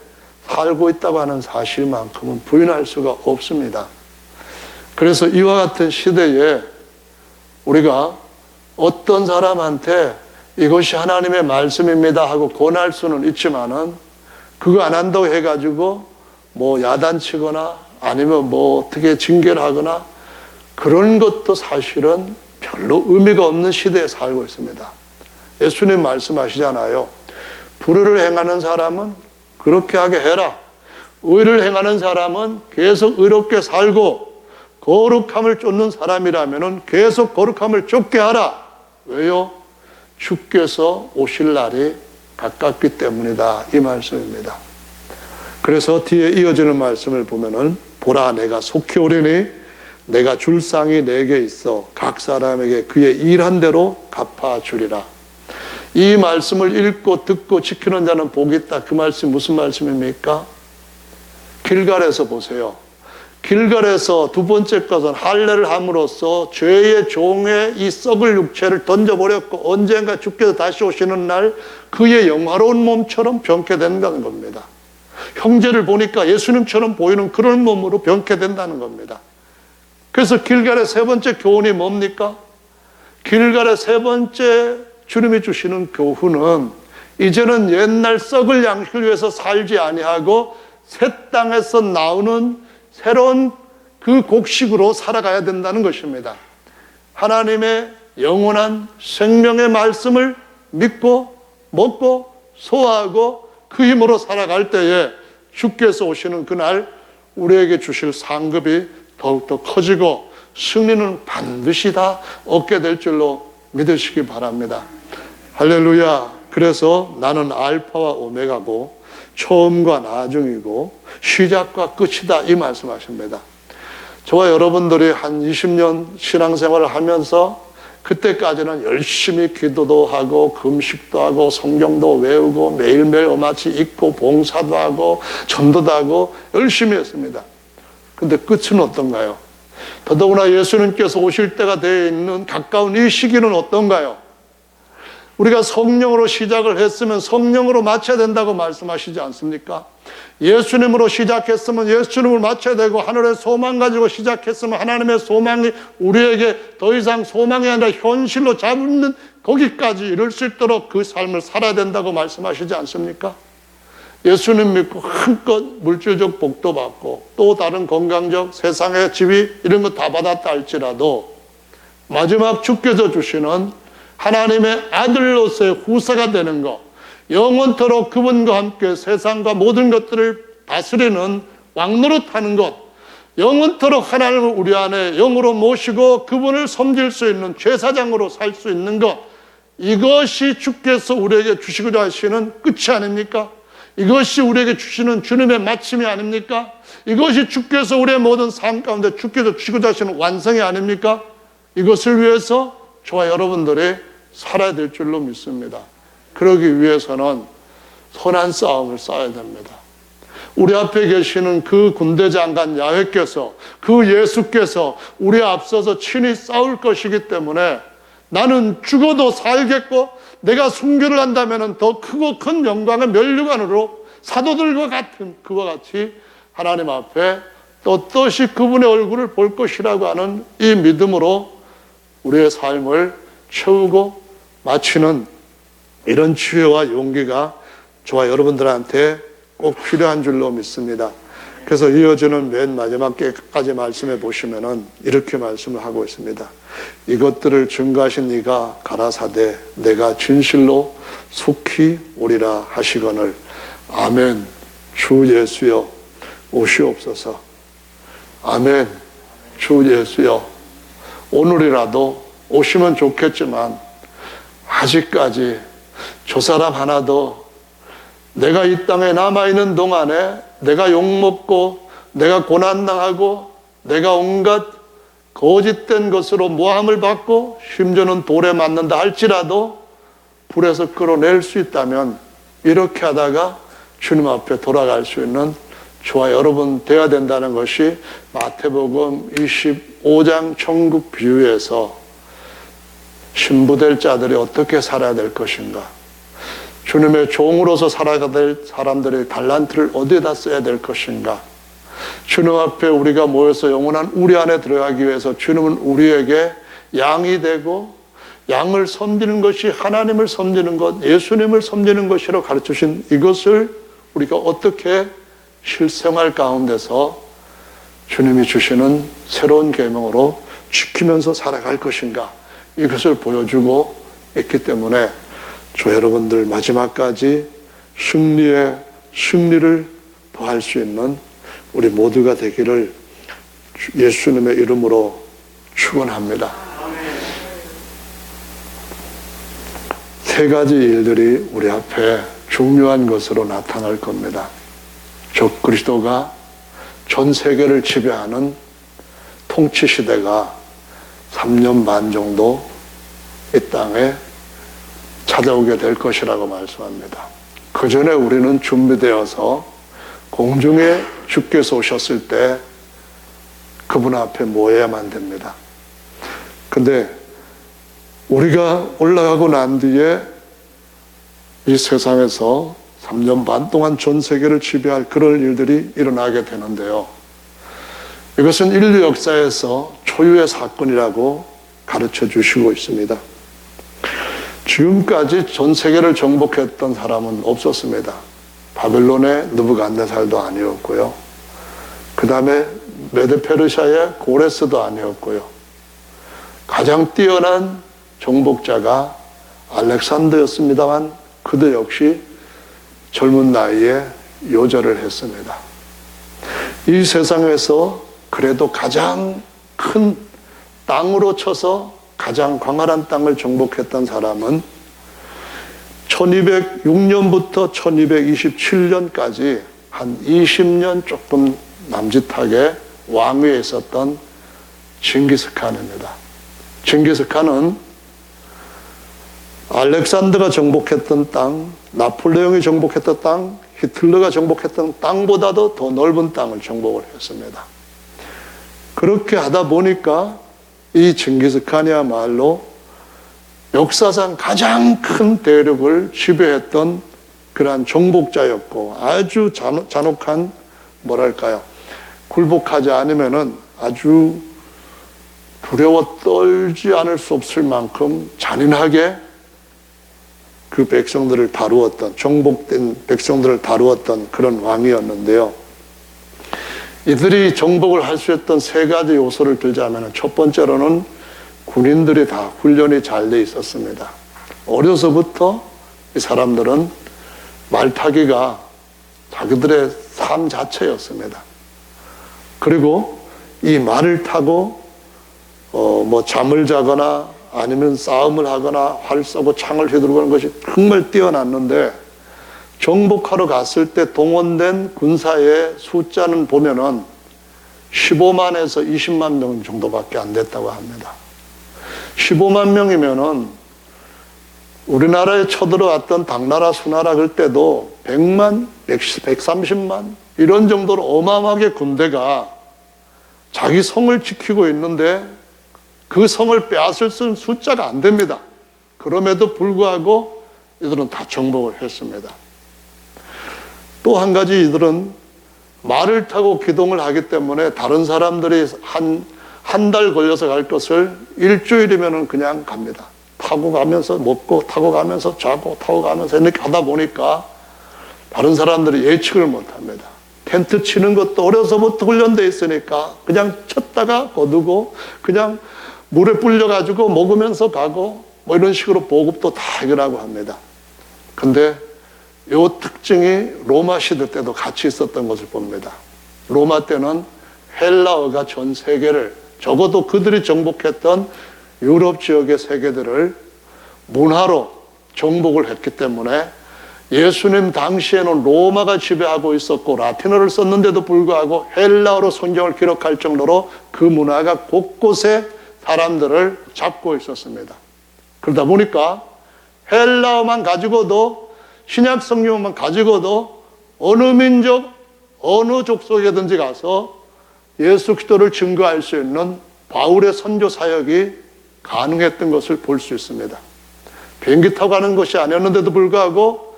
살고 있다고 하는 사실만큼은 부인할 수가 없습니다. 그래서 이와 같은 시대에 우리가 어떤 사람한테 이것이 하나님의 말씀입니다 하고 권할 수는 있지만은 그거 안 한다고 해가지고 뭐 야단치거나 아니면 뭐 어떻게 징계를 하거나 그런 것도 사실은 별로 의미가 없는 시대에 살고 있습니다. 예수님 말씀하시잖아요. 불의를 행하는 사람은 그렇게 하게 해라. 의를 행하는 사람은 계속 의롭게 살고 거룩함을 쫓는 사람이라면 계속 거룩함을 쫓게 하라. 왜요? 주께서 오실 날이 가깝기 때문이다. 이 말씀입니다. 그래서 뒤에 이어지는 말씀을 보면은 보라 내가 속히 오리니 내가 줄 상이 내게 있어 각 사람에게 그의 일한 대로 갚아주리라. 이 말씀을 읽고 듣고 지키는 자는 복이 있다. 그 말씀이 무슨 말씀입니까? 길갈에서 보세요. 길갈에서 두 번째 것은 할례를 함으로써 죄의 종의 이 썩을 육체를 던져버렸고 언젠가 주께서 다시 오시는 날 그의 영화로운 몸처럼 변케 된다는 겁니다. 형제를 보니까 예수님처럼 보이는 그런 몸으로 변케 된다는 겁니다. 그래서 길갈의 세 번째 교훈이 뭡니까? 길갈의 세 번째 주님이 주시는 교훈은 이제는 옛날 썩을 양식을 위해서 살지 아니하고 새 땅에서 나오는 새로운 그 곡식으로 살아가야 된다는 것입니다. 하나님의 영원한 생명의 말씀을 믿고 먹고 소화하고 그 힘으로 살아갈 때에 주께서 오시는 그날 우리에게 주실 상급이 더욱더 커지고 승리는 반드시 다 얻게 될 줄로 믿으시기 바랍니다. 할렐루야. 그래서 나는 알파와 오메가고 처음과 나중이고 시작과 끝이다. 이 말씀하십니다. 저와 여러분들이 한 20년 신앙생활을 하면서 그때까지는 열심히 기도도 하고 금식도 하고 성경도 외우고 매일매일 오마치 읽고 봉사도 하고 전도도 하고 열심히 했습니다. 근데 끝은 어떤가요? 더더구나 예수님께서 오실 때가 되어 있는 가까운 이 시기는 어떤가요? 우리가 성령으로 시작을 했으면 성령으로 마쳐야 된다고 말씀하시지 않습니까? 예수님으로 시작했으면 예수님을 마쳐야 되고 하늘의 소망 가지고 시작했으면 하나님의 소망이 우리에게 더 이상 소망이 아니라 현실로 잡는 거기까지 이룰 수 있도록 그 삶을 살아야 된다고 말씀하시지 않습니까? 예수님 믿고 한껏 물질적 복도 받고 또 다른 건강적 세상의 지위 이런 거 다 받았다 할지라도 마지막 주께서 주시는 하나님의 아들로서의 후사가 되는 것, 영원토록 그분과 함께 세상과 모든 것들을 다스리는 왕노릇하는 것, 영원토록 하나님을 우리 안에 영으로 모시고 그분을 섬길 수 있는 제사장으로 살 수 있는 것, 이것이 주께서 우리에게 주시고자 하시는 끝이 아닙니까? 이것이 우리에게 주시는 주님의 마침이 아닙니까? 이것이 주께서 우리의 모든 삶 가운데 주께서 주시고자 하시는 완성이 아닙니까? 이것을 위해서 저와 여러분들이 살아야 될 줄로 믿습니다. 그러기 위해서는 선한 싸움을 싸워야 됩니다. 우리 앞에 계시는 그 군대장관 야훼께서 그 예수께서 우리 앞서서 친히 싸울 것이기 때문에 나는 죽어도 살겠고 내가 순교를 한다면 더 크고 큰 영광의 면류관으로 사도들과 같은 그와 같이 하나님 앞에 떳떳이 그분의 얼굴을 볼 것이라고 하는 이 믿음으로 우리의 삶을 채우고 마치는 이런 지혜와 용기가 저와 여러분들한테 꼭 필요한 줄로 믿습니다. 그래서 이어지는 맨 마지막까지 말씀해 보시면은 이렇게 말씀을 하고 있습니다. 이것들을 증거하신 이가 가라사대 내가 진실로 속히 오리라 하시거늘 아멘. 주 예수여 오시옵소서. 아멘. 주 예수여 오늘이라도 오시면 좋겠지만 아직까지 저 사람 하나 더 내가 이 땅에 남아있는 동안에 내가 욕먹고 내가 고난당하고 내가 온갖 거짓된 것으로 모함을 받고 심지어는 돌에 맞는다 할지라도 불에서 끌어낼 수 있다면 이렇게 하다가 주님 앞에 돌아갈 수 있는 저와 여러분 되어야 된다는 것이 마태복음 25장 천국 비유에서 신부될 자들이 어떻게 살아야 될 것인가, 주님의 종으로서 살아가야 될 사람들의 달란트를 어디에다 써야 될 것인가, 주님 앞에 우리가 모여서 영원한 우리 안에 들어가기 위해서 주님은 우리에게 양이 되고 양을 섬기는 것이 하나님을 섬기는 것, 예수님을 섬기는 것이라고 가르치신 이것을 우리가 어떻게 실생활 가운데서 주님이 주시는 새로운 계명으로 지키면서 살아갈 것인가, 이것을 보여주고 있기 때문에 저 여러분들 마지막까지 승리를 더할 수 있는 우리 모두가 되기를 예수님의 이름으로 축원합니다. 세 가지 일들이 우리 앞에 중요한 것으로 나타날 겁니다. 적그리스도가 전 세계를 지배하는 통치 시대가 3년 반 정도 이 땅에 찾아오게 될 것이라고 말씀합니다. 그 전에 우리는 준비되어서 공중에 주께서 오셨을 때 그분 앞에 모여야만 됩니다. 근데 우리가 올라가고 난 뒤에 이 세상에서 3년 반 동안 전 세계를 지배할 그런 일들이 일어나게 되는데요. 이것은 인류 역사에서 초유의 사건이라고 가르쳐 주시고 있습니다. 지금까지 전 세계를 정복했던 사람은 없었습니다. 바벨론의 느부갓네살도 아니었고요. 그 다음에 메데페르시아의 고레스도 아니었고요. 가장 뛰어난 정복자가 알렉산더였습니다만 그도 역시 젊은 나이에 요절을 했습니다. 이 세상에서 그래도 가장 큰 땅으로 쳐서 가장 광활한 땅을 정복했던 사람은 1206년부터 1227년까지 한 20년 조금 남짓하게 왕위에 있었던 징기스칸입니다. 징기스칸은 알렉산더가 정복했던 땅, 나폴레옹이 정복했던 땅, 히틀러가 정복했던 땅보다도 더 넓은 땅을 정복을 했습니다. 그렇게 하다 보니까 이 징기스칸이야말로 역사상 가장 큰 대륙을 지배했던 그러한 정복자였고 아주 잔혹한 뭐랄까요, 굴복하지 않으면은 아주 두려워 떨지 않을 수 없을 만큼 잔인하게 그 백성들을 다루었던, 정복된 백성들을 다루었던 그런 왕이었는데요. 이들이 정복을 할 수 있었던 세 가지 요소를 들자면 첫 번째로는 군인들이 다 훈련이 잘 돼 있었습니다. 어려서부터 이 사람들은 말타기가 자기들의 삶 자체였습니다. 그리고 이 말을 타고 잠을 자거나 아니면 싸움을 하거나 활 쏘고 창을 휘두르고 하는 것이 정말 뛰어났는데 정복하러 갔을 때 동원된 군사의 숫자는 보면은 15만에서 20만 명 정도밖에 안 됐다고 합니다. 15만 명이면은 우리나라에 쳐들어왔던 당나라 수나라 그럴 때도 100만, 130만 이런 정도로 어마어마하게 군대가 자기 성을 지키고 있는데 그 성을 빼앗을 숫자가 안 됩니다. 그럼에도 불구하고 이들은 다 정복을 했습니다. 또 한 가지 이들은 말을 타고 기동을 하기 때문에 다른 사람들이 한 달 걸려서 갈 것을 일주일이면 그냥 갑니다. 타고 가면서 먹고 타고 가면서 자고 타고 가면서 이렇게 하다 보니까 다른 사람들이 예측을 못합니다. 텐트 치는 것도 어려서부터 훈련되어 있으니까 그냥 쳤다가 거두고 그냥 물에 불려가지고 먹으면서 가고 뭐 이런 식으로 보급도 다 해결하고 합니다. 근데 이 특징이 로마 시대 때도 같이 있었던 것을 봅니다. 로마 때는 헬라어가 전 세계를, 적어도 그들이 정복했던 유럽 지역의 세계들을 문화로 정복을 했기 때문에 예수님 당시에는 로마가 지배하고 있었고 라틴어를 썼는데도 불구하고 헬라어로 성경을 기록할 정도로 그 문화가 곳곳에 사람들을 잡고 있었습니다. 그러다 보니까 헬라어만 가지고도, 신약 성경만 가지고도 어느 민족, 어느 족속이든지 가서 예수 그리스도를 증거할 수 있는 바울의 선교 사역이 가능했던 것을 볼 수 있습니다. 비행기 타고 가는 것이 아니었는데도 불구하고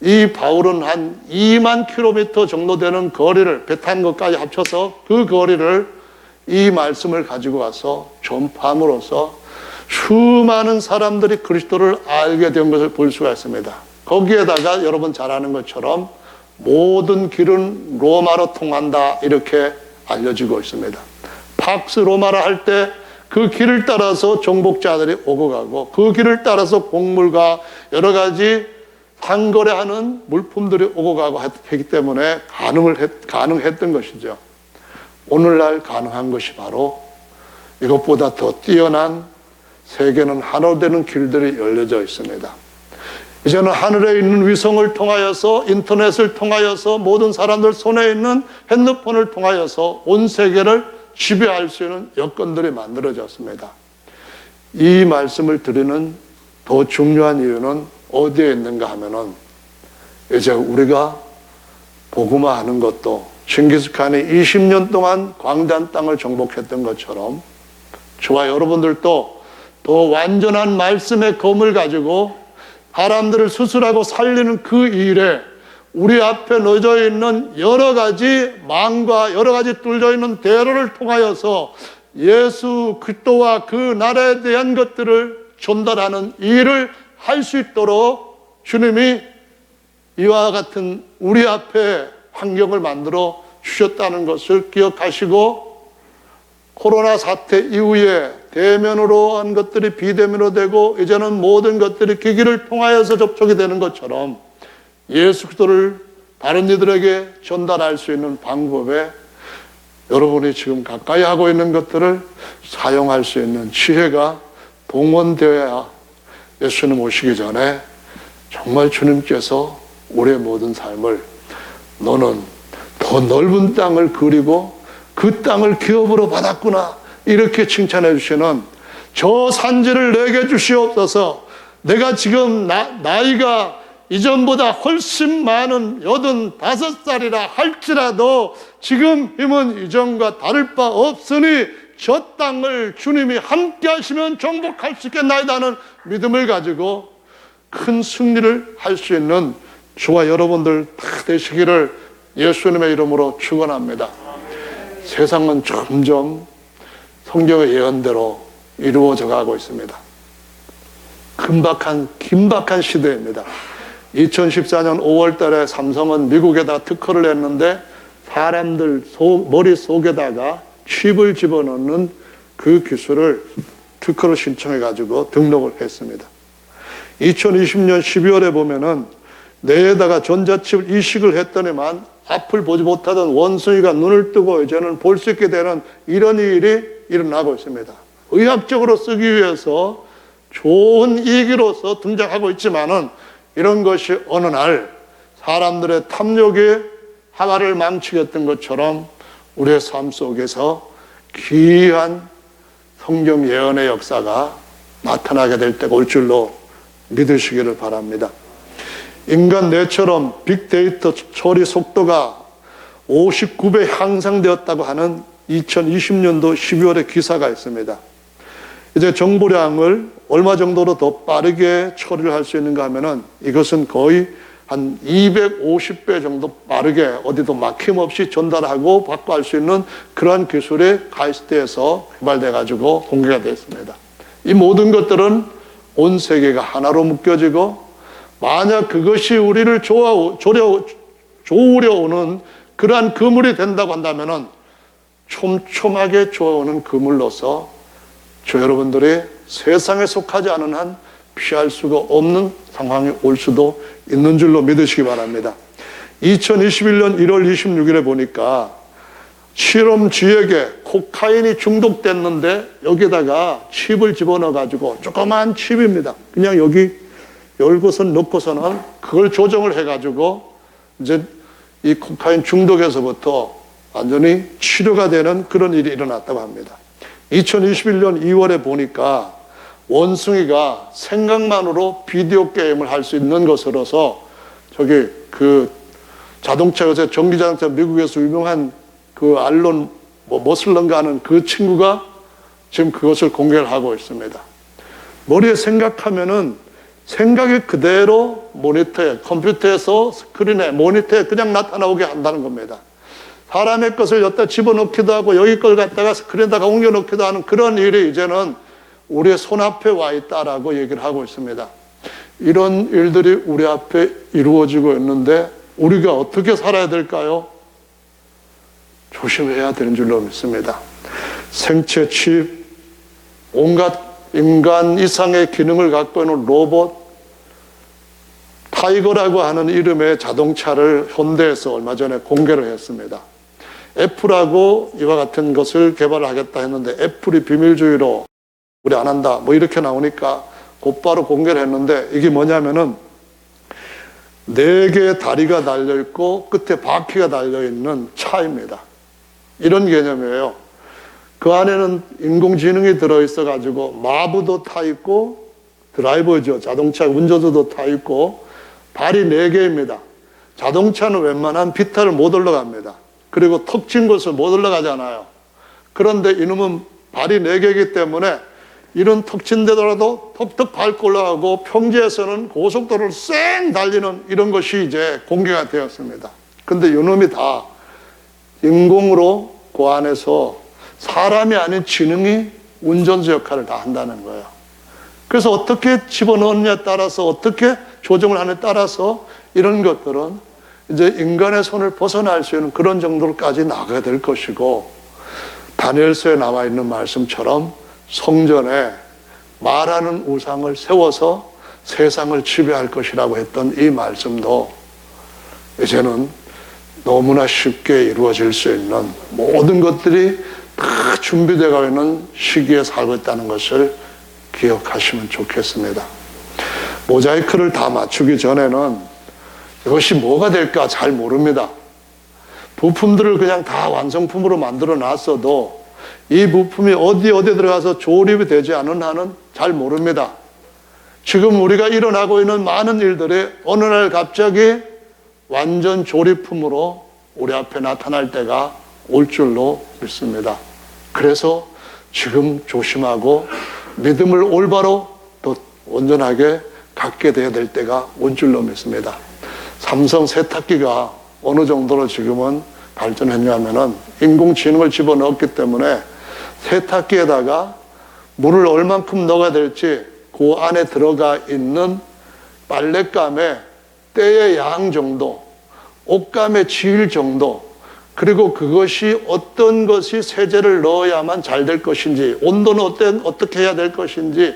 이 바울은 한 2만 킬로미터 정도 되는 거리를, 배 타는 것까지 합쳐서 그 거리를 이 말씀을 가지고 와서 전파함으로써 수많은 사람들이 그리스도를 알게 된 것을 볼 수가 있습니다. 거기에다가 여러분 잘 아는 것처럼 모든 길은 로마로 통한다 이렇게 알려지고 있습니다. 팍스 로마라 할 때 그 길을 따라서 정복자들이 오고 가고 그 길을 따라서 곡물과 여러 가지 상거래하는 물품들이 오고 가고 했기 때문에 가능했던 것이죠. 오늘날 가능한 것이 바로 이것보다 더 뛰어난 세계는 하나로 되는 길들이 열려져 있습니다. 이제는 하늘에 있는 위성을 통하여서, 인터넷을 통하여서, 모든 사람들 손에 있는 핸드폰을 통하여서 온 세계를 지배할 수 있는 여건들이 만들어졌습니다. 이 말씀을 드리는 더 중요한 이유는 어디에 있는가 하면은, 이제 우리가 복음화하는 것도 징기스칸이 20년 동안 광대한 땅을 정복했던 것처럼 저와 여러분들도 더 완전한 말씀의 검을 가지고 사람들을 수술하고 살리는 그 일에 우리 앞에 놓여져 있는 여러 가지 망과 여러 가지 뚫려 있는 대로를 통하여서 예수 그리스도와 그 나라에 대한 것들을 전달하는 일을 할 수 있도록 주님이 이와 같은 우리 앞에 환경을 만들어 주셨다는 것을 기억하시고, 코로나 사태 이후에 대면으로 한 것들이 비대면으로 되고 이제는 모든 것들이 기기를 통하여서 접촉이 되는 것처럼 예수 그리스도를 다른 이들에게 전달할 수 있는 방법에 여러분이 지금 가까이 하고 있는 것들을 사용할 수 있는 지혜가 동원되어야 예수님 오시기 전에 정말 주님께서 우리의 모든 삶을 너는 더 넓은 땅을 그리고 그 땅을 기업으로 받았구나 이렇게 칭찬해 주시는 저 산지를 내게 주시옵소서. 내가 지금 나이가 이전보다 훨씬 많은 85살이라 할지라도 지금 힘은 이전과 다를 바 없으니 저 땅을 주님이 함께 하시면 정복할 수 있겠나이다는 믿음을 가지고 큰 승리를 할 수 있는 저와 여러분들 다 되시기를 예수님의 이름으로 축원합니다. 세상은 점점 성경의 예언대로 이루어져 가고 있습니다. 긴박한 시대입니다. 2014년 5월 달에 삼성은 미국에다 특허를 냈는데 사람들 머릿속에다가 칩을 집어넣는 그 기술을 특허를 신청해 가지고 등록을 했습니다. 2020년 12월에 보면은 뇌에다가 전자칩을 이식을 했더니만 앞을 보지 못하던 원숭이가 눈을 뜨고 이제는 볼 수 있게 되는 이런 일이 일어나고 있습니다. 의학적으로 쓰기 위해서 좋은 이익으로서 등장하고 있지만은 이런 것이 어느 날 사람들의 탐욕의 하나를 망치겠던 것처럼 우리의 삶 속에서 귀한 성경 예언의 역사가 나타나게 될 때가 올 줄로 믿으시기를 바랍니다. 인간 뇌처럼 빅데이터 처리 속도가 59배 향상되었다고 하는 2020년도 12월의 기사가 있습니다. 이제 정보량을 얼마 정도로 더 빠르게 처리를 할 수 있는가 하면은 이것은 거의 한 250배 정도 빠르게 어디도 막힘없이 전달하고 받고 할 수 있는 그러한 기술이 카이스트에서 개발돼 가지고 공개가 됐습니다. 이 모든 것들은 온 세계가 하나로 묶여지고, 만약 그것이 우리를 조우려 오는 그러한 그물이 된다고 한다면은 촘촘하게 조아오는 그물로서 저 여러분들이 세상에 속하지 않은 한 피할 수가 없는 상황이 올 수도 있는 줄로 믿으시기 바랍니다. 2021년 1월 26일에 보니까 실험쥐에게 코카인이 중독됐는데 여기다가 칩을 집어넣어 가지고, 조그만 칩입니다. 그냥 여기 열고선 넣고서는 그걸 조정을 해 가지고 이제 이 코카인 중독에서부터 완전히 치료가 되는 그런 일이 일어났다고 합니다. 2021년 2월에 보니까 원숭이가 생각만으로 비디오 게임을 할 수 있는 것으로서, 저기 그 자동차, 요새 전기자동차 미국에서 유명한 그 알론 머슬런가 하는 그 친구가 지금 그것을 공개를 하고 있습니다. 머리에 생각하면은 생각이 그대로 모니터에, 컴퓨터에서 스크린에, 모니터에 그냥 나타나오게 한다는 겁니다. 사람의 것을 여기다 집어넣기도 하고 여기 걸 갖다가 스크린에다가 옮겨놓기도 하는 그런 일이 이제는 우리의 손앞에 와 있다라고 얘기를 하고 있습니다. 이런 일들이 우리 앞에 이루어지고 있는데 우리가 어떻게 살아야 될까요? 조심해야 되는 줄로 믿습니다. 생체 칩, 온갖 인간 이상의 기능을 갖고 있는 로봇, 타이거라고 하는 이름의 자동차를 현대에서 얼마 전에 공개를 했습니다. 애플하고 이와 같은 것을 개발하겠다 했는데 애플이 비밀주의로 우리 안 한다 뭐 이렇게 나오니까 곧바로 공개를 했는데, 이게 뭐냐면은 4개의 다리가 달려있고 끝에 바퀴가 달려있는 차입니다. 이런 개념이에요. 그 안에는 인공지능이 들어있어 가지고 마부도 타있고, 드라이버죠, 자동차 운전수도 타있고, 발이 4개입니다. 자동차는 웬만한 비탈을 못 올라갑니다. 그리고 턱 진 곳을 못 올라가잖아요. 그런데 이놈은 발이 4개이기 때문에 이런 턱 친 데더라도 턱턱 밟고 올라가고, 평지에서는 고속도로를 쌩 달리는 이런 것이 이제 공개가 되었습니다. 근데 이놈이 다 인공으로 그 안에서 사람이 아닌 지능이 운전수 역할을 다 한다는 거예요. 그래서 어떻게 집어넣느냐에 따라서, 어떻게 조정을 하느냐에 따라서 이런 것들은 이제 인간의 손을 벗어날 수 있는 그런 정도로까지 나가야 될 것이고, 다니엘서에 나와 있는 말씀처럼 성전에 말하는 우상을 세워서 세상을 지배할 것이라고 했던 이 말씀도 이제는 너무나 쉽게 이루어질 수 있는 모든 것들이 다 준비되어 있는 시기에 살고 있다는 것을 기억하시면 좋겠습니다. 모자이크를 다 맞추기 전에는 이것이 뭐가 될까 잘 모릅니다. 부품들을 그냥 다 완성품으로 만들어 놨어도 이 부품이 어디에 들어가서 조립이 되지 않은 한은 잘 모릅니다. 지금 우리가 일어나고 있는 많은 일들이 어느 날 갑자기 완전 조립품으로 우리 앞에 나타날 때가 올 줄로 믿습니다. 그래서 지금 조심하고 믿음을 올바로 또 온전하게 갖게 돼야 될 때가 온 줄로 믿습니다. 삼성 세탁기가 어느 정도로 지금은 발전했냐면은 인공지능을 집어넣었기 때문에 세탁기에다가 물을 얼만큼 넣어야 될지 그 안에 들어가 있는 빨랫감의 때의 양 정도, 옷감의 질 정도, 그리고 그것이 어떤 것이 세제를 넣어야만 잘 될 것인지, 온도는 어떻게 해야 될 것인지,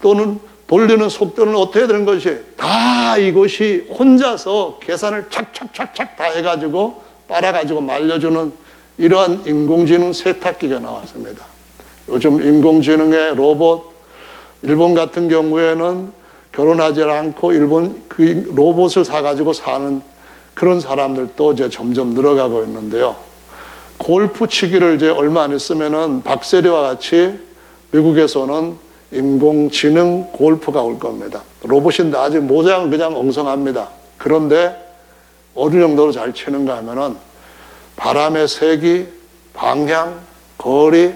또는 돌리는 속도는 어떻게 해야 되는 것이, 다 이것이 혼자서 계산을 착착착착 다 해가지고 빨아가지고 말려주는 이러한 인공지능 세탁기가 나왔습니다. 요즘 인공지능의 로봇, 일본 같은 경우에는 결혼하지 않고 일본 그 로봇을 사가지고 사는 그런 사람들도 이제 점점 늘어가고 있는데요. 골프 치기를 이제 얼마 안 있으면은 박세리와 같이 미국에서는 인공지능 골프가 올 겁니다. 로봇인데 아직 모양은 그냥 엉성합니다. 그런데 어느 정도로 잘 치는가 하면은 바람의 세기, 방향, 거리,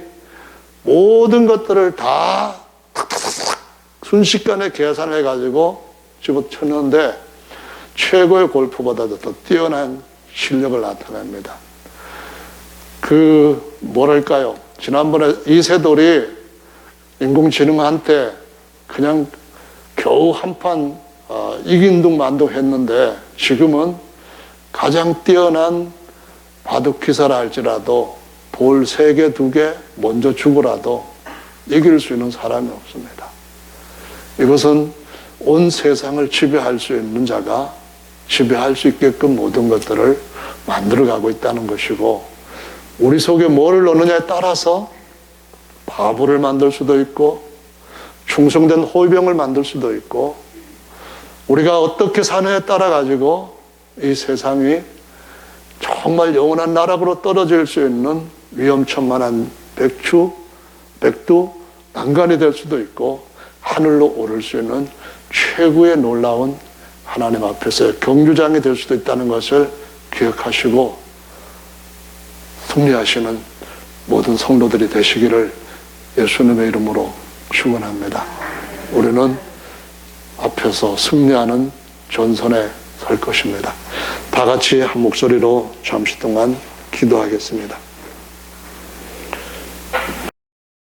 모든 것들을 다 탁탁탁탁 순식간에 계산해 가지고 집어쳤는데, 최고의 골프보다도 더 뛰어난 실력을 나타냅니다. 뭐랄까요. 지난번에 이세돌이 인공지능한테 그냥 겨우 한판 이긴 둥 만둥 했는데 지금은 가장 뛰어난 바둑 기사라 할지라도 볼 3개, 2개 먼저 주고라도 이길 수 있는 사람이 없습니다. 이것은 온 세상을 지배할 수 있는 자가 지배할 수 있게끔 모든 것들을 만들어가고 있다는 것이고, 우리 속에 뭐를 넣느냐에 따라서 바보를 만들 수도 있고 충성된 호위병을 만들 수도 있고, 우리가 어떻게 사느냐에 따라 가지고 이 세상이 정말 영원한 나락으로 떨어질 수 있는 위험천만한 백두 난간이 될 수도 있고 하늘로 오를 수 있는 최고의 놀라운 하나님 앞에서의 경주장이 될 수도 있다는 것을 기억하시고 승리하시는 모든 성도들이 되시기를 예수님의 이름으로 축원합니다. 우리는 앞에서 승리하는 전선에 설 것입니다. 다 같이 한 목소리로 잠시 동안 기도하겠습니다.